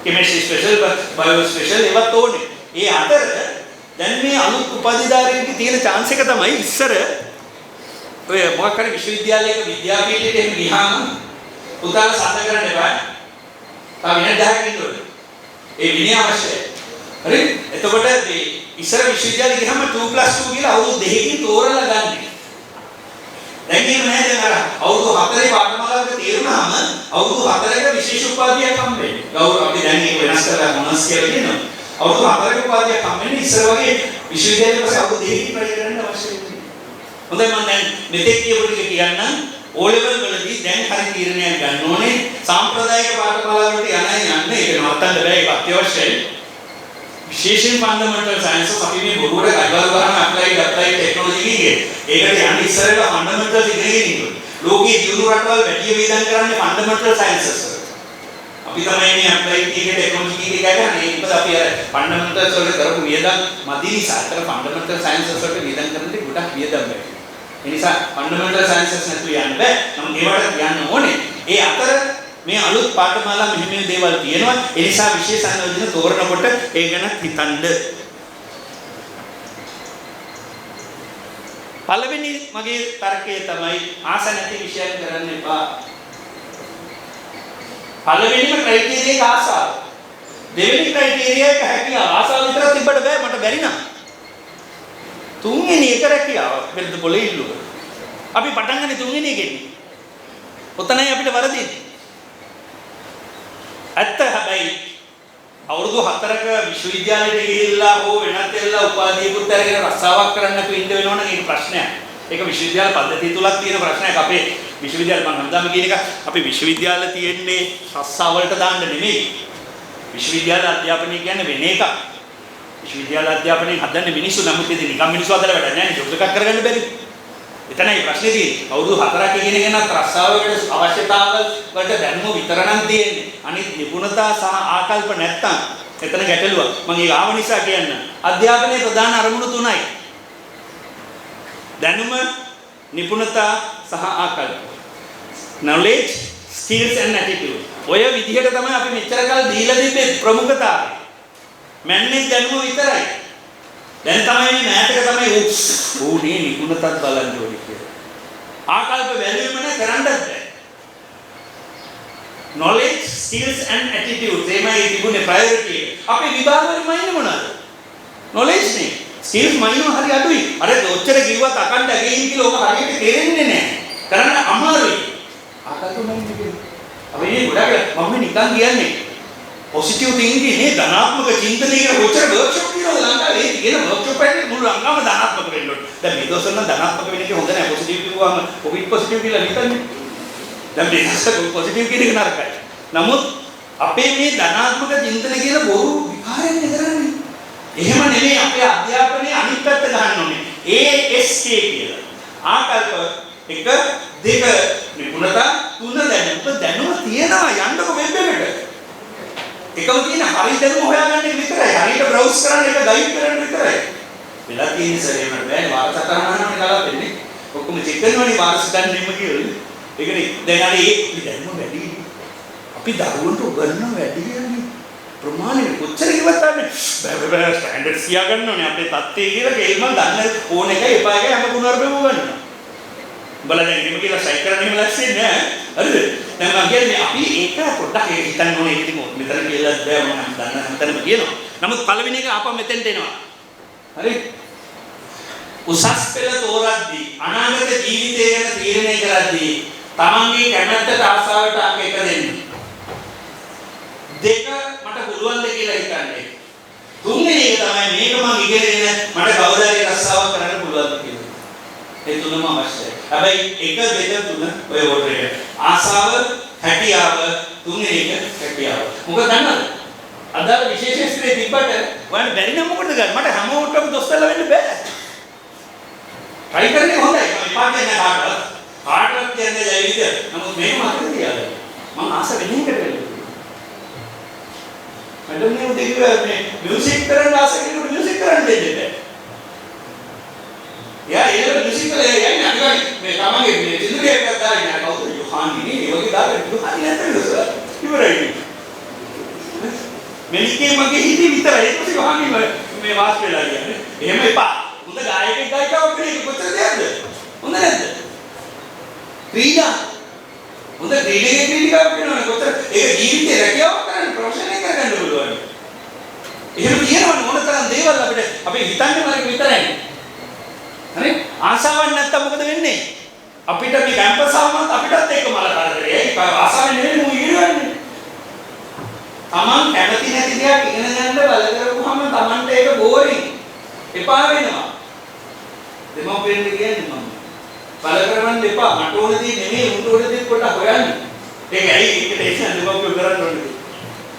කෙමිස්ට්‍රි ස්පෙෂල්, බයෝ ස්පෙෂල් ඒවත් ඕනේ. ඒ අතර දැන් මේ අලුත් උපාධිධාරියෙක්ගේ තියෙන chance එක තමයි ඉස්සර ඔය මොකක් හරි විශ්වවිද්‍යාලයක විද්‍යාපීඨයට එහෙම ගියාම පුතාලා සඳ කරන්න එපා. තා විනාඩි 10ක් ඉන්න ඕනේ. ඒ විනය අවශ්‍යයි. හරි? එතකොට මේ ඉස්සර විශ්වවිද්‍යාලෙ ගියාම 2+2 කියලා අවුරුදු දෙකකින් තෝරලා ගන්න. දැන් එහෙම නැහැ දැන් අර අවුරුදු 4 පාඨමාලාවක තේරුණාම අවුරුදු 4ක විශේෂ උපාධියක් හම්බෙන්නේ. ගෞරව අපි දැන් ඒක වෙනස් කරලා මොනස් කියලා කියනවා. අවුරුදු 4ක උපාධියක් හම්බෙන්නේ ඉස්සර වගේ විශ්වවිද්‍යාලෙ පස්සේ අවුරුදු දෙකකින් වැඩි කරන්න අවශ්‍ය නැහැ. හොඳයි මම දැන් මෙතෙක් කියපු ටික කියන්නම්. O level වලදී දැන් හරි තීරණයක් ගන්න ඕනේ. සාම්ප්‍රදායික පාඨමාලාවලට යන්න ඒක නවත්තන්න බෑ ඒක අත්‍යවශ්‍යයි. විශේෂයෙන් ෆන්ඩමෙන්ටල් සයන්සස් අපි මේ බොරුවට කඩවල ගන්න අප්ලයිඩ් ටෙක්නොලොජි එකේ ඒකට යන්නේ ඉස්සරහට ෆන්ඩමෙන්ටල්ස් ඉගෙනගෙන ඉන්න ඕනේ. ලෝකයේ දියුණු රටවල් වැඩි වේදම් කරන්නේ ෆන්ඩමෙන්ටල් සයන්සස් වලට. අපි තමයි මේ අප්ලයිඩ් එකේ ටෙක්නොලොජි එකේ ගන්නේ ඒකත් අපි අර ෆන්ඩමෙන්ටල්ස් වලට කරපු වියදම් මදි නිසා අතර ෆන්ඩමෙන්ටල් සයන්සස් වලට වියදම් කරන්නේ ගොඩක් වියදම් වෙනවා. ඒ නිසා ෆන්ඩමෙන්ටල් සයන්සස් නැතුව යන්න බෑ. නම් ඒවට යන්න ඕනේ. ඒ අතර මේ අලුත් පාඨමාලා මෙහෙම දේවල් තියෙනවා. ඒ නිසා විශේෂ සංයෝජන තෝරනකොට ඒ ගැන හිතන්න. පළවෙනි මගේ තර්කය තමයි ආස නැති විෂයන් කරන්න එපා. පළවෙනිම ක්‍රයිටීරියා එක ආසාව. දෙවෙනි ක්‍රයිටීරියා එක හැකියාව. ආසාව විතර තිබ්බට බෑ මට බැරි නම්. තුන්වෙනි එක රැකියාව පෙරද පොලේ ඉල්ලුව. අපි පටන් ගන්නේ තුන්වෙනි එකෙන්. ඔතනයි අපිට වරදින්නේ. ඇත්ත හැබැයි අවුරුදු 4ක විශ්වවිද්‍යාලයට ගිහිල්ලා හෝ වෙනත් දෙල්ලා උපාධියකුත් අරගෙන රස්සාවක් කරන්න අපි ඉන්න වෙනවනම් ඒක ප්‍රශ්නයක්. ඒක විශ්වවිද්‍යාල පද්ධතිය තුලක් තියෙන ප්‍රශ්නයක්. අපේ විශ්වවිද්‍යාල මම හම්දාම කියන එක අපේ විශ්වවිද්‍යාල තියෙන්නේ රස්සාව වලට දාන්න නෙමෙයි. විශ්වවිද්‍යාල අධ්‍යාපනය කියන්නේ වෙන එකක්. විශ්වවිද්‍යාල අධ්‍යාපනයේ හදන්නේ මිනිස්සු නමුත් ඉතින් නිකම් මිනිස්සු හදලා වැඩක් නැහැ නේ. ජොබ් එකක් කරගන්න බැරි. එතනයි ප්‍රශ්නේ තියෙන්නේ. අවුරුදු 4ක් ඉගෙන ගෙනත් රස්සාවකට අවශ්‍යතාවල් වලට දැනුම විතරනම් තියෙන්නේ. අනිත් නිපුණතා සහ ආකල්ප නැත්තම් එතන ගැටලුවක්. මම ඒක ආව නිසා කියන්න. අධ්‍යාපනයේ ප්‍රධාන අරමුණු තුනයි. දැනුම, නිපුණතා සහ ආකල්ප. knowledge, skills and attitude. ඔය විදිහට තමයි අපි මෙච්චර කල් දීලා තිබ්බේ ප්‍රමුඛතාවය. මන්නේ දැනුම විතරයි. දැන් තමයි මේ මෑතක තමයි ඕනේ නිකුණතත් බලන්න ඕනේ කියලා. ආකල්ප බැලුවෙම නේ කරන්නත් බෑ. knowledge, skills and attitude එමයි තිබුණේ priority එක. අපේ විභාග වලින් මයින්නේ මොනවාද? knowledge නේ. skills මයින්ව හරි අඩුයි. අර ඔච්චර කිව්වත් අකණ්ඩ ගෙයින් කියලා ඔක හරියට තේරෙන්නේ නැහැ. කරන්න අමාරුයි. ආකල්ප මයින්නේ කියලා. අපි මේ ගොඩක් මම නිකන් කියන්නේ positive thinking නේ ධනාත්මක චින්තනය කියන කොච්චර workshop කියනවද ලංකාවේ ඒ කියන workshop එකේ මුළු ලංකාවම ධනාත්මක වෙන්න ඕනේ. දැන් මේ දවස්වල නම් ධනාත්මක වෙන එක හොඳ නැහැ. positive කිව්වම covid positive කියලා හිතන්නේ. දැන් මේ දවස්වල positive කියන එක නරකයි. නමුත් අපේ මේ ධනාත්මක චින්තන කියන බොරු විකාරයෙන් නේදරන්නේ. එහෙම නෙමෙයි අපේ අධ්‍යාපනයේ අනිත් පැත්ත ගන්න ඕනේ. ASK කියලා. ආකල්ප 1 2 නිපුණතා 3 දැනුම තියෙනවා යන්නකො වෙබ් එකට. එකම තියෙන හරි දැනුම හොයාගන්න එක විතරයි. හරියට බ්‍රවුස් කරන්න එක ගයිඩ් කරන්න විතරයි. වෙලා තියෙන සරේමට බෑ වාරසටහන අහන්න කලාව වෙන්නේ. ඔක්කොම චෙක් කරනවානේ වාරස ගන්නෙම කියලා. ඒකනේ දැන් අර ඒ දැනුම වැඩි. අපි දරුවන්ට උගන්වන වැඩි යන්නේ. ප්‍රමාණය කොච්චර කිව්වත් අන්නේ බෑ ස්ටෑන්ඩඩ්ස් තියා ගන්න ඕනේ. අපේ තත්ත්වය කියලා කේල්ම ගන්න ඕන එකයි එපා එකයි හැම කුණුවරපෙම උගන්වනවා. බලන්න එහෙම කියලා සයික් කරන්න එහෙම ලැස්සේ නෑ. හරිද? දැන් මම කියන්නේ අපි ඒක පොඩ්ඩක් ඒක හිතන්න ඕනේ. ඒක ඉතින් මෙතන කියලා බෑ මම දන්න හිතන්නම කියනවා. නමුත් පළවෙනි එක ආපහු මෙතෙන්ට එනවා. හරි? උසස් පෙළ තෝරද්දී අනාගත ජීවිතය ගැන තීරණය කරද්දී තමන්ගේ කැමැත්තට ආසාවට අංක 1 දෙන්න. 2 මට පුළුවන්ද කියලා හිතන්නේ. 3 වෙනි එක තමයි මේක මම ඉගෙනගෙන මට කවදාද රස්සාවක් කරන්න පුළුවන්ද කියලා. ඒ තුනම අවශ්‍යයි. හැබැයි 1 2 3 ඔය ඕඩර් එක. ආසාව, හැකියාව, 3 වෙනි එක හැකියාව. මොකද දන්නවද? අදාළ විශේෂ ශාස්ත්‍රයේ තිබ්බට ඔයාලට බැරි නම් මොකටද ගන්න? මට හැමෝටම දොස්තරලා වෙන්න බෑ. try කරන්නේ හොඳයි. මම එපා කියන්නේ කාටවත්. කාටවත් කියන්නේ ජීවිතය. නමුත් මේක මතක තියාගන්න. මම ආස වෙන එකට වෙන්නේ. මඩම් නේ දෙවියෝ මේ මියුසික් කරන්න ආස කෙනෙකුට මියුසික් කරන්න දෙන්නේ නැහැ. යා ඒක මියුසික් කරලා යන්නේ අනිවාර්යයෙන් මේ තමන්ගේ මේ සින්දුරියක් දාලා ඉන්න කවුද යොහානි නේ ඒ වගේ දාලා යොහානි නැත්නම් ඉවරයි. මෙලිකේ මගේ හිතේ විතරයි ඒක යොහානි මේ වාස් වෙලා කියන්නේ. එහෙම එපා. හොඳ ගායකයෙක් ගායිකාවක් වෙන එක කොච්චර දෙයක්ද? හොඳ නැද්ද? ක්‍රීඩා. හොඳ ක්‍රීඩාවක් වෙනවනේ කොච්චර ඒක ජීවිතේ රැකියාවක් කරන්න ප්‍රොෆෙෂන් එක කරගන්න පුළුවන්. එහෙම කියනවනේ මොන තරම් දේවල් අපිට අපි හිතන්නේ මාර්ග විතරයි. හරි? ආසාවක් නැත්තම් මොකද වෙන්නේ? අපිට මේ කැම්පස් ආවම අපිටත් එක්ක මල කරදරේ. ඒක ආසාවෙන් නෙවෙයි මු ඉගෙනගන්නේ. Taman කැමති නැති දෙයක් ඉගෙන ගන්න බල කරපුවාම Tamanට ඒක බෝරින්. එපා වෙනවා. දෙමව්පියන්ට කියන්නේ මම. බල කරවන්න එපා. මට ඕන දේ නෙමෙයි උන්ට ඕන දේ පොඩ්ඩක් හොයන්න. ඒක ඇයි එකට එක්සන් දෙමව්පියෝ කරන්න ඕනේ.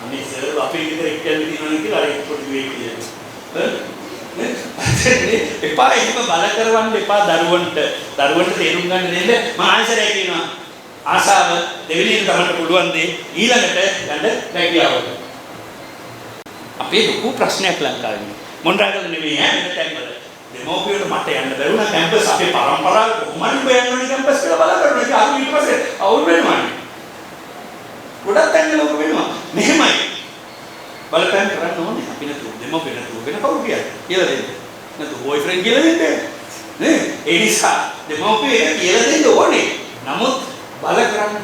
අනේ සර් අපේ ගෙදර එක්කෙනෙක් තියෙනවා කියලා අර පොඩි වෙයි කියලා. එපා එහෙම බල කරවන්න එපා දරුවන්ට තේරුම් ගන්න දෙන්න මම ආයෙසරේ කියනවා ආසාව දෙවෙනියට තමයි පුළුවන් දේ ඊළඟට යන්න රැකියාවට අපේ ලොකු ප්‍රශ්නයක් ලංකාවේ මොන්රාගල නෙවෙයි වෙන තැන්වල දෙමෝපියෝට මට යන්න බැරුණා කැම්පස් අපේ පරම්පරාව කොහොමද බයන්නෝනේ කැම්පස් කියලා බල කරනවා ඒක අර ඊට පස්සේ අවුල් වෙනවානේ ගොඩක් තැන්වල ලොකු වෙනවා මෙහෙමයි බලපෑම් කරන්න ඕනේ අපි නතු දෙමෝපිය නතු වෙන කවුරු කියලා දෙන්න නතු බොයිෆ්‍රෙන්ඩ් කියලා දෙන්න නේ ඒ නිසා දෙමෝපිය කියලා දෙන්න ඕනේ නමුත් බල කරන්න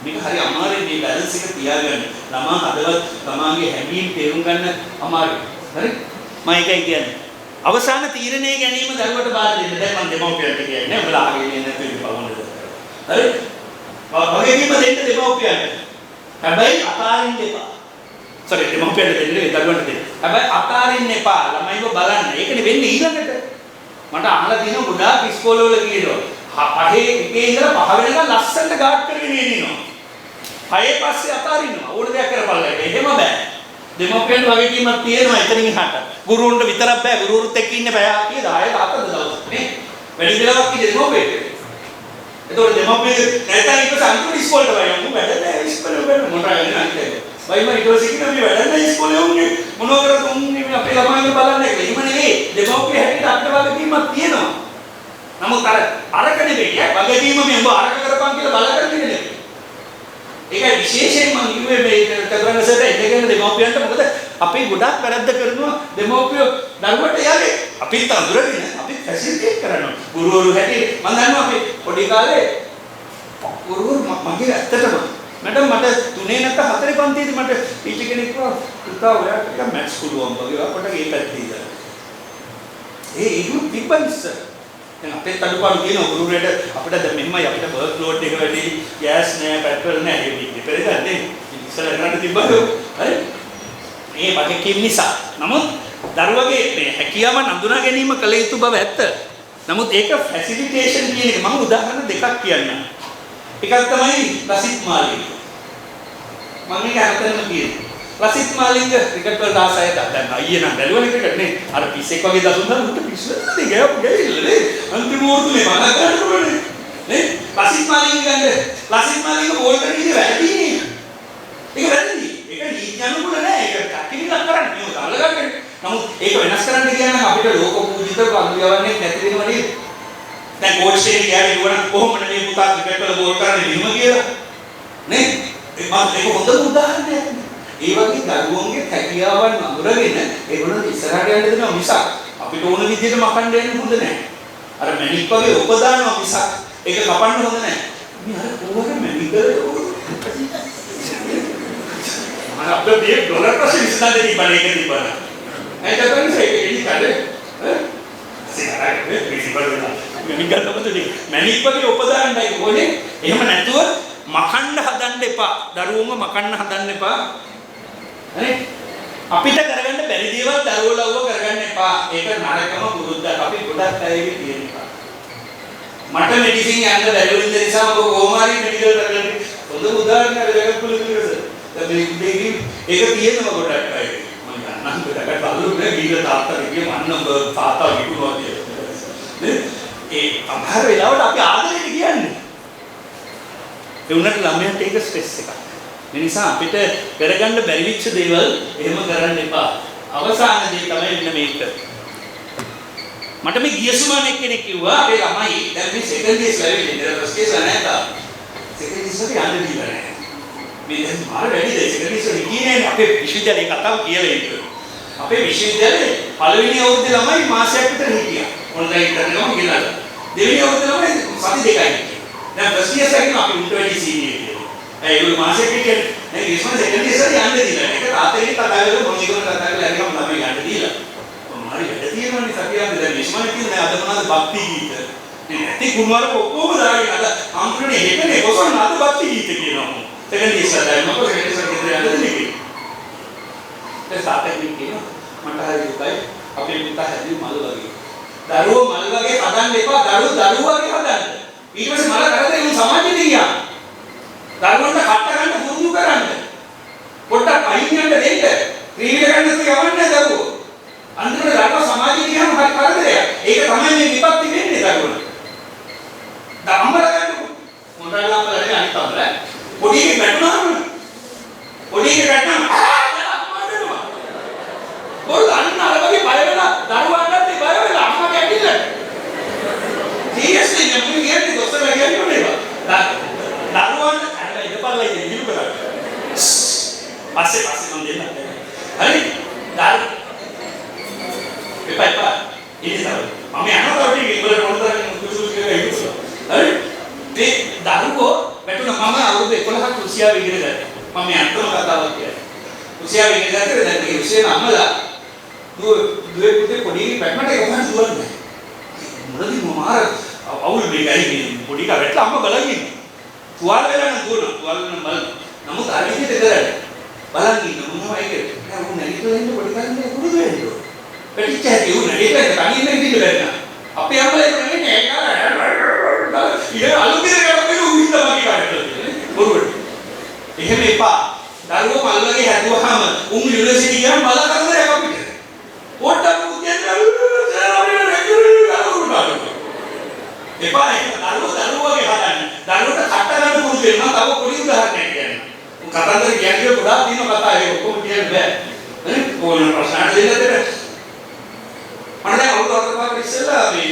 මේක හරි අමාරුයි මේ බැලන්ස් එක තියාගන්න ළමා හදවත් තමාගේ හැඟීම් තේරුම් ගන්න අමාරුයි හරි මම ඒකයි කියන්නේ අවසාන තීරණය ගැනීම දරුවට බාර දෙන්න දැන් මම දෙමෝපියන්ට කියන්නේ ඔබලා ආගෙන ඉන්න පිළිපවන්නද හරි වගකීම දෙන්න දෙමෝපියන්ට හැබැයි අතාරින්න එපා sorry දෙමෝපියන්ට දෙන්න දරුවන්ට දෙන්න හැබැයි අතාරින්න එපා ළමයිව බලන්න ඒකනේ වෙන්නේ ඊළඟට මට අහලා තියෙනවා ගොඩාක් ඉස්කෝලවල කියනවා පහේ එකේ ඉඳලා පහ වෙනකන් ලස්සනට ගාඩ් කරගෙන ඉන්නවා. පහේ පස්සේ අතාරින්නවා. ඕන දෙයක් කරපළා ඒක. එහෙම බෑ. දෙමෝපියන්ට වගකීමක් තියෙනවා එතනින් එහාට. ගුරුවරුන්ට විතරක් බෑ. ගුරුවරුත් එක්ක ඉන්න බෑ. කී 10 14 දවස් නේ. වැඩි වෙලාවක් ඉන්නේ දෙමෝපියෙක්. ඒතකොට දෙමෝපියෙක් නැත්නම් ඊට පස්සේ අනිත් ඉස්කෝලේට වයන් මු වැඩ නෑ ඉස්කෝලේ වැඩ මොනවා වෙන්නේ නැහැ. වයි මම ඊට පස්සේ කිව්වා මේ වැඩ නෑ ඉස්කෝලේ උන්නේ මොනවා කරද උන්නේ මේ අපේ ළමයින්ව බලන්න කියලා. එහෙම නෙවෙයි. දෙමෝපිය හැටියට අපිට වගකීමක් තියෙනවා. නමුත් අරක නෙවෙයි වගකීම මේ උඹ අරක කරපන් කියලා බල කරන්නේ නෙවෙයි. ඒකයි විශේෂයෙන් මම කිව්වේ මේ තකරනසට එන්නගෙන දෙමෝපියන්ට මොකද අපි ගොඩක් වැරද්ද කරනවා දෙමෝපියෝ දරුවට යන්නේ අපිත් අඳුරගෙන අපි ෆැසිලිටේට් කරනවා. ගුරුවරු හැටියට මම දන්නවා අපි පොඩි කාලේ ගුරුවරු මගේ ඇත්තටම මට 3 නැත්නම් 4 පන්තියේදී මට ටීචර් කෙනෙක් කිව්වා පුතා ඔයාට ටිකක් මැත්ස් පුළුවන් වගේ අපට ඒ පැත්තේ ඉඳලා. ඒක තිබ්බා ඉස්සර. දැන් අපේ තඩුපාඩු තියෙන ගුරුවරයාට අපිට දැන් මෙහෙමයි අපිට වර්ක් ලෝඩ් එක වැඩි ගෑස් නෑ පෙට්‍රල් නෑ ඒ විදිහට ගන්නේ ඉස්සර කරන්න තිබ්බද හරි මේ වගකීම් නිසා නමුත් දරුවගේ මේ හැකියාව නඳුනා ගැනීම කළ යුතු බව ඇත්ත නමුත් ඒක ෆැසිලිටේෂන් කියන එක මම උදාහරණ දෙකක් කියන්නම් එකක් තමයි ලසිත් මාලිංග මම මේක අරතනම කියන්නේ ලසිත් මාලිංග ක්‍රිකට් වලට ආසයි දැන් අයියේ නම් බැලුවනේ ක්‍රිකට් නේ අර පිස්සෙක් වගේ දසුන් දාන උට පිස්සුනේ ගෑවිල්ලනේ අන්තිම ඕර්තුනේ මම ගන්න ඕනේ නේ ලසිත් මාලිංග බෝල් කරන ඉතින් වැරදිනේ ඒක වැරදි ඒක නීත්‍යනුකූල නෑ ඒක ටැක්ටිකල් කරන්නේ ඒක අල්ලගන්නේ නමුත් ඒක වෙනස් කරන්න කියනනම් අපිට ලෝක පූජිත අනුයවන්නේ නැති වෙනව නේද දැන් කෝච් කෙනෙක් කියන්නේ නුවණ කොහොමද මේ පුතා ක්‍රිකට් වල බෝල් කරන්නේ මෙහෙම කියලා නේ ඒක හොඳ උදාහරණයක් ඒ වගේ දරුවන්ගේ හැකියාවන් අඳුරගෙන ඒගොල්ලෝ ඉස්සරහට යන්න දෙනවා මිසක් අපිට ඕන විදිහට මකන්න දෙන්න හොඳ නැහැ. අර මැණික් වගේ උපදානවා මිසක් ඒක කපන්න හොඳ නැහැ. මේ අර කොහොමද මැණික් කරේ? මම අපේ ඩොලර් ප්‍රශ්න විසඳන්න දීපන් ඒක දීපන්. ඇයි දකන්නේ ඒක එලි කඩේ? සිරාගේ ප්‍රින්සිපල් වෙලා. මැණික් ගන්නකොටදී මැණික් වගේ උපදාන්නයි ඕනේ. එහෙම නැතුව මකන්න හදන්න එපා. දරුවෝම මකන්න හදන්න එපා. හරි අපිට කරගන්න බැරි දේවල් දරුවෝ ලව්ව කරගන්න එපා. ඒක නරකම පුරුද්දක්. අපි ගොඩක් අයගේ තියෙන එක. මට මෙඩිසින් යන්න බැරි වෙන නිසා ඔබ කොහොම හරි මෙඩිකල් කරගන්න. හොඳ උදාහරණයක් දෙකක් පුළුවන්. ඒක තියෙනවා ගොඩක් අයගේ. මම ගන්නම් ගොඩක් බලුනේ ගිහිල්ලා තාත්තා කිව්වේ මන්න තාත්තා විකුණුවා කියලා. නේ? ඒ අමාරු වෙලාවට අපි ආදරෙට කියන්නේ. ඒ උනට ළමයාට ඒක ස්ට්‍රෙස් එකක්. ඒ නිසා අපිට කරගන්න බැරි වෙච්ච දේවල් එහෙම කරන්න එපා. අවසාන දේ තමයි මෙන්න මේක. මට මේ ගියසුමානෙක් කෙනෙක් කිව්වා අපේ ළමයි දැන් මේ සෙකන්ඩ් ඉයර්ස් ලැබෙන්නේ නේද ෆස්ට් ඉයර්ස් නැහැ තාම. සෙකන්ඩ් ඉයර්ස් වලට යන්න දීලා නැහැ. මේ දැන් මාර වැඩිද සෙකන්ඩ් ඉයර්ස් වල කියන්නේ අපේ විශ්වවිද්‍යාලේ කතාව කියලා ඉන්නවා. අපේ විශ්වවිද්‍යාලේ පළවෙනි අවුරුද්දේ ළමයි මාසයක් විතර හිටියා. ඔන්ලයින් කරනවා කියලා. දෙවෙනි අවුරුද්දේ ළමයි සති දෙකයි හිටියා. දැන් ෆස්ට් ඉයර්ස් එකේ අපි උන්ට වැඩි සීනියර් කියලා. ඒ මාසයක් හිටියනේ. දැන් ඉස්මන් සෙකන්ඩ් ඉයර්ස් එකේ යන්න දීලා. ඒක තාත්තගෙන් කතා කරලා මොන එකකට කතා කරලා හරියම ළමයි යන්න දීලා. මොනවාරි වැඩ තියෙනවනේ සතියක් දැන් ඉස්මන් කියන්නේ අද මොනවාද භක්ති ගීත. නැති කුමාර කොක්කෝම දාගෙන අද අම්පුරනේ හෙටනේ කොසොන් අද භක්ති ගීත කියනවා. සෙකන්ඩ් ඉයර්ස් එකේ මොකද සෙකන්ඩ් ඉයර්ස් එකේ යන්න දෙන්නේ. ඒ තාත්තගෙන් කියනවා මට හරි දුකයි අපේ පුතා හැදී මල් වගේ. දරුවෝ මල් වගේ හදන්න එපා දරුවෝ වගේ හදන්න. ඊට පස්සේ මල කරදරේ උන් සමාජෙට ගියා. දරුවන්ට කට්ට ගන්න පුරුදු කරන්න. පොඩ්ඩක් අයින් යන්න දෙන්න. ක්‍රීඩා ගන්න යවන්න දරුවෝ. අන්තිමට දරුවෝ සමාජෙට ගියාම හරි කරදරයක්. ඒක තමයි මේ විපත්ති වෙන්නේ දරුවන්ට. අම්මලා ගන්න මොනවාද අම්මලා අනිත් අම්මලා පොඩි එකෙක් වැටුණාම බොරු අන්න අර වගේ බය වෙලා දරුවන්ට බය වෙලා අම්මගේ ඇවිල්ලා සීරියස්ලි නම් කියන්නේ දොස්තරලා කියන්නේ මොනේවා දරුවන්ට අර ඉඳපල්ලා ඉඳිලු කරා පස්සේ මම දෙන්න හරි එපා ඉතින් මම යනවා ටික ඉවර පොඩ්ඩක් කුසුස් කියලා හිතුවා හරි මේ දරුවෝ වැටුණා මම අවුරුදු 11ක් රුසියාවේ ඉගෙන ගත්තා මම අන්තිම කතාවක් කියන්නේ රුසියාවේ ඉගෙන ගත්තේ දැන් මේ රුසියාවේ අම්මලා දුවේ පුතේ පොඩි පැටමට එකම දුවන්නේ මොනදි මාර අවුල් මේකයි පොඩි කා වැටලා අම්ම බලන් ඉන්නේ තුවාල වෙලා නම් දුවනවා තුවාල නම් බලන නමුත් අර විදිහට කරන්නේ බලන් ඉන්න මොනවා ඒකේ නෑ උන් නැගිටලා ඉන්න පොඩි කාලේ පුරුදු වෙන්නේ පැටිච්ච හැටි උන් නැගිටලා තනියෙන් ඉන්න බැහැ අපේ අම්මලා ඒක නෙමෙයි ඒක ඉතින් අලුතින් කරපේ උන් ඉන්න වගේ කාටද බොරුවට එහෙම එපා දරුවෝ මල් වගේ හැදුවාම උන් යුනිවර්සිටි ගියාම බල කරදරයක් අපිට පොඩ්ඩක් උදේට එපා ඒක දරුවෝ වගේ හදන්න දරුවෝට කට්ට ගන්න පුරුදු වෙනවා තව පොඩි උදාහරණයක් කියන්න උන් කතන්දර කියන්නේ ගොඩාක් දින කතා ඒක ඔක්කොම කියන්න බෑ හරි ඕන ප්‍රශ්න දෙන්නද මම දැන් අවුරුදු 4ක් ඉස්සෙල්ලා මේ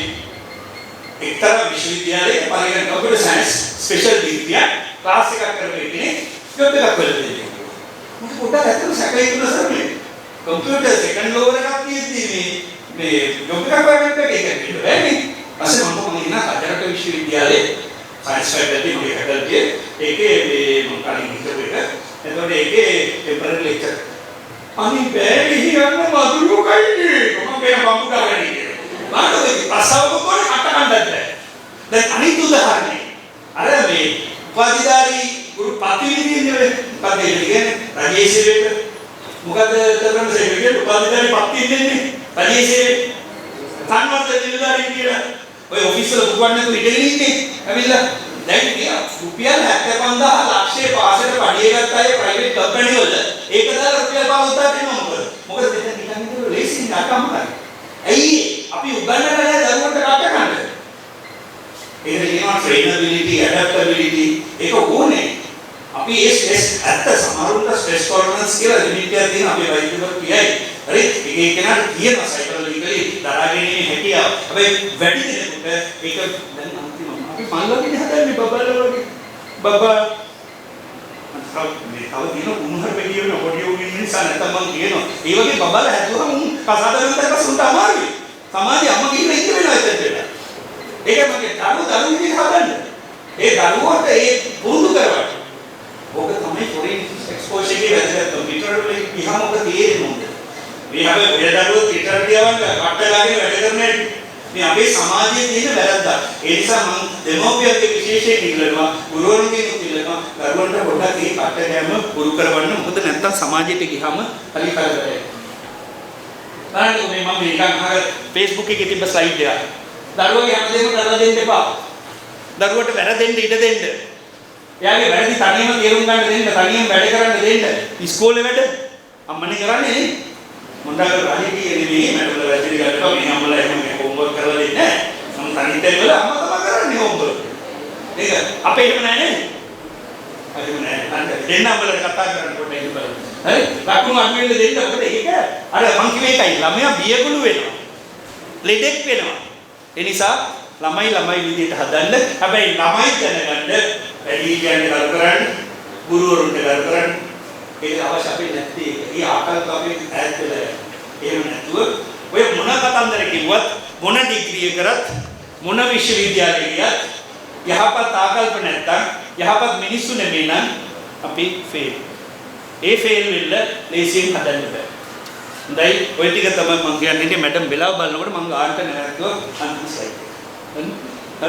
එක්තරා විශ්වවිද්‍යාලයේ පරිගණක computer science special degree class එකක් කරගෙන ඉන්නේ ජොබ් එකක් වෙලා දෙන්නේ මට පොඩ්ඩක් ඇත්තට සැකයි තුන සර් මේ කම්පියුටර් සෙකන්ඩ් ලෝවර් එකක් තියෙද්දි මේ ජොබ් එකක් කරගන්න එක ඒක බෑනේ ඊපස්සේ මම ඉන්න කතරට විශ්වවිද්‍යාලයේ සයන්ස් ෆැකල්ටි මගේ ෆැකල්ටි එකේ මේ මම කලින් හිටපු එක එතකොට ඒකේ ටෙම්පරරි ලෙක්චර් අනි බෑග් හිරන්න මදුරුකයිනේ මම කියන බම්බු ගාගෙන ඉන්නේ මට ප්‍රසව කොටේ කට කණ්ඩත් දැන් අනිත් උදාහරණේ අර මේ උපාධිධාරී ගුරු පතිවිදින්නේ මොකද කියන්නේ රජයේ මොකද කරන සේවකයෙක් උපාධිධාරී පත්ති දෙන්නේ රජයේ සංවර්ධන නිලධාරීන් කියලා ඔය ඔෆිස් වල පුරවන්න තු ඉඳගෙන ඉන්නේ ඇවිල්ලා දැන් කියා රුපියල් 75000 ලක්ෂයේ පාසලට පඩිය ගත්ත අය ප්‍රයිවට් කම්පැනි වල ඒක දාලා රුපියල් 5000 දෙනවා මොකද මෙතන නිකන් ලේසි නටම කරන්නේ ඇයි අපි උගන්නලා නැහැ දරුවන්ට කාට ගන්නද ඒක කියනවා ට්‍රේනබිලිටි ඇඩැප්ටබිලිටි ඒක ඕනේ අපි ඒ ස්ට්‍රෙස් ඇත්ත සමහරුන්ට ස්ට්‍රෙස් ටොලරන්ස් කියලා ලිමිට් එකක් තියෙන අපේ වෛද්‍යවරු කියයි හරි ඒක කෙනාට කියන සයිකොලොජිකලි දරාගැනීමේ හැකියාව හැබැයි වැඩි දෙනෙකුට ඒක දැන් අන්තිමම අපි මල්ලකින් හදන්නේ බබාලා වගේ බබා මේ තව දින උණුහර වෙලිය වෙන පොඩි උන් නිසා නැත්තම් මම කියනවා ඒ වගේ බබාලා හැදුවම උන් කසාදරෙන් දැක්ක සුන්ට අමාරුයි සමාජයේ අම්ම කියන ඉන්න වෙනවා එතනට ඒක මගේ දරුවෝ විදිහට හදන්න ඒ දරුවෝට ඒ පුරුදු කරවන්න ඕක තමයි ෆොරින් එක්ස්පෝෂර් එකේ වැදගත්කම පිටරට වල ගියාම ඔබ තේරෙන්නේ මොකද මේ හැබැයි දරුවෝ පිටරට යවන්න කට්ට ගාගෙන වැඩ කරන්නේ මේ අපේ සමාජයේ තියෙන වැරද්දක් ඒ නිසා මම දෙමෝපියන්ගේ විශේෂයෙන් ඉල්ලනවා ගුරුවරුන්ගෙන් ඉල්ලනවා දරුවන්ට පොඩ්ඩක් මේ කට්ට ගෑම පුරු කරවන්න මොකද නැත්තම් සමාජයට ගියාම හරි කරදරයි බලන්න මේ මම නිකන් අර Facebook එකේ තිබ්බ ස්ලයිඩ් එක දරුවගේ හැමදේම කරලා දෙන්න එපා දරුවට වැරදෙන්න ඉඩ දෙන්න එයාගේ වැරදි තනියම තේරුම් ගන්න දෙන්න තනියම වැඩ කරන්න දෙන්න ඉස්කෝලේ වැඩ අම්මනේ කරන්නේ නේ මොන්ඩා කරන්නේ නෙමෙයි මඩවල වැඩි ගන්නවා මේ අම්මලා එහෙම හෝම්වර්ක් කරලා දෙන්නේ නැහැ මම තනියෙන් වල අම්මා තමයි කරන්නේ හෝම්වර්ක් නේද අපේ එහෙම නැහැ නේ එහෙම නැහැ අන්න දෙන්න අම්මලා කතා කරන්න පොඩ්ඩක් ඉන්න බලන්න හරි ලකුණු අඩු වෙන්න දෙන්න මොකද ඒක අර මං කිව්වේ ඒකයි ළමයා බියගුළු වෙනවා ලෙඩෙක් වෙනවා ඒ නිසා ළමයි විදියට හදන්න හැබැයි ළමයි දැනගන්න වැඩි කියන්නේ කර කරන්න ගුරුවරුන්ට කර කරන්න ඒක අවශ්‍ය අපේ නැත්තේ ඒ ආකල්ප අපේ ඈත් වෙලා එහෙම නැතුව ඔය මොන කතන්දර කිව්වත් මොන ඩිග්‍රී කරත් මොන විශ්වවිද්‍යාලෙ ගියත් යහපත් ආකල්ප නැත්තම් යහපත් මිනිස්සු නෙමෙයි නම් අපි ෆේල්. ඒ ෆේල් වෙන්න ලේසියෙන් හදන්න බෑ. හොඳයි ඔය ටික තමයි මම කියන්නේ. මැඩම් වෙලාව බලනකොට මම ගානට නැරතුව අන්තිම ස්ලයිඩ් එක.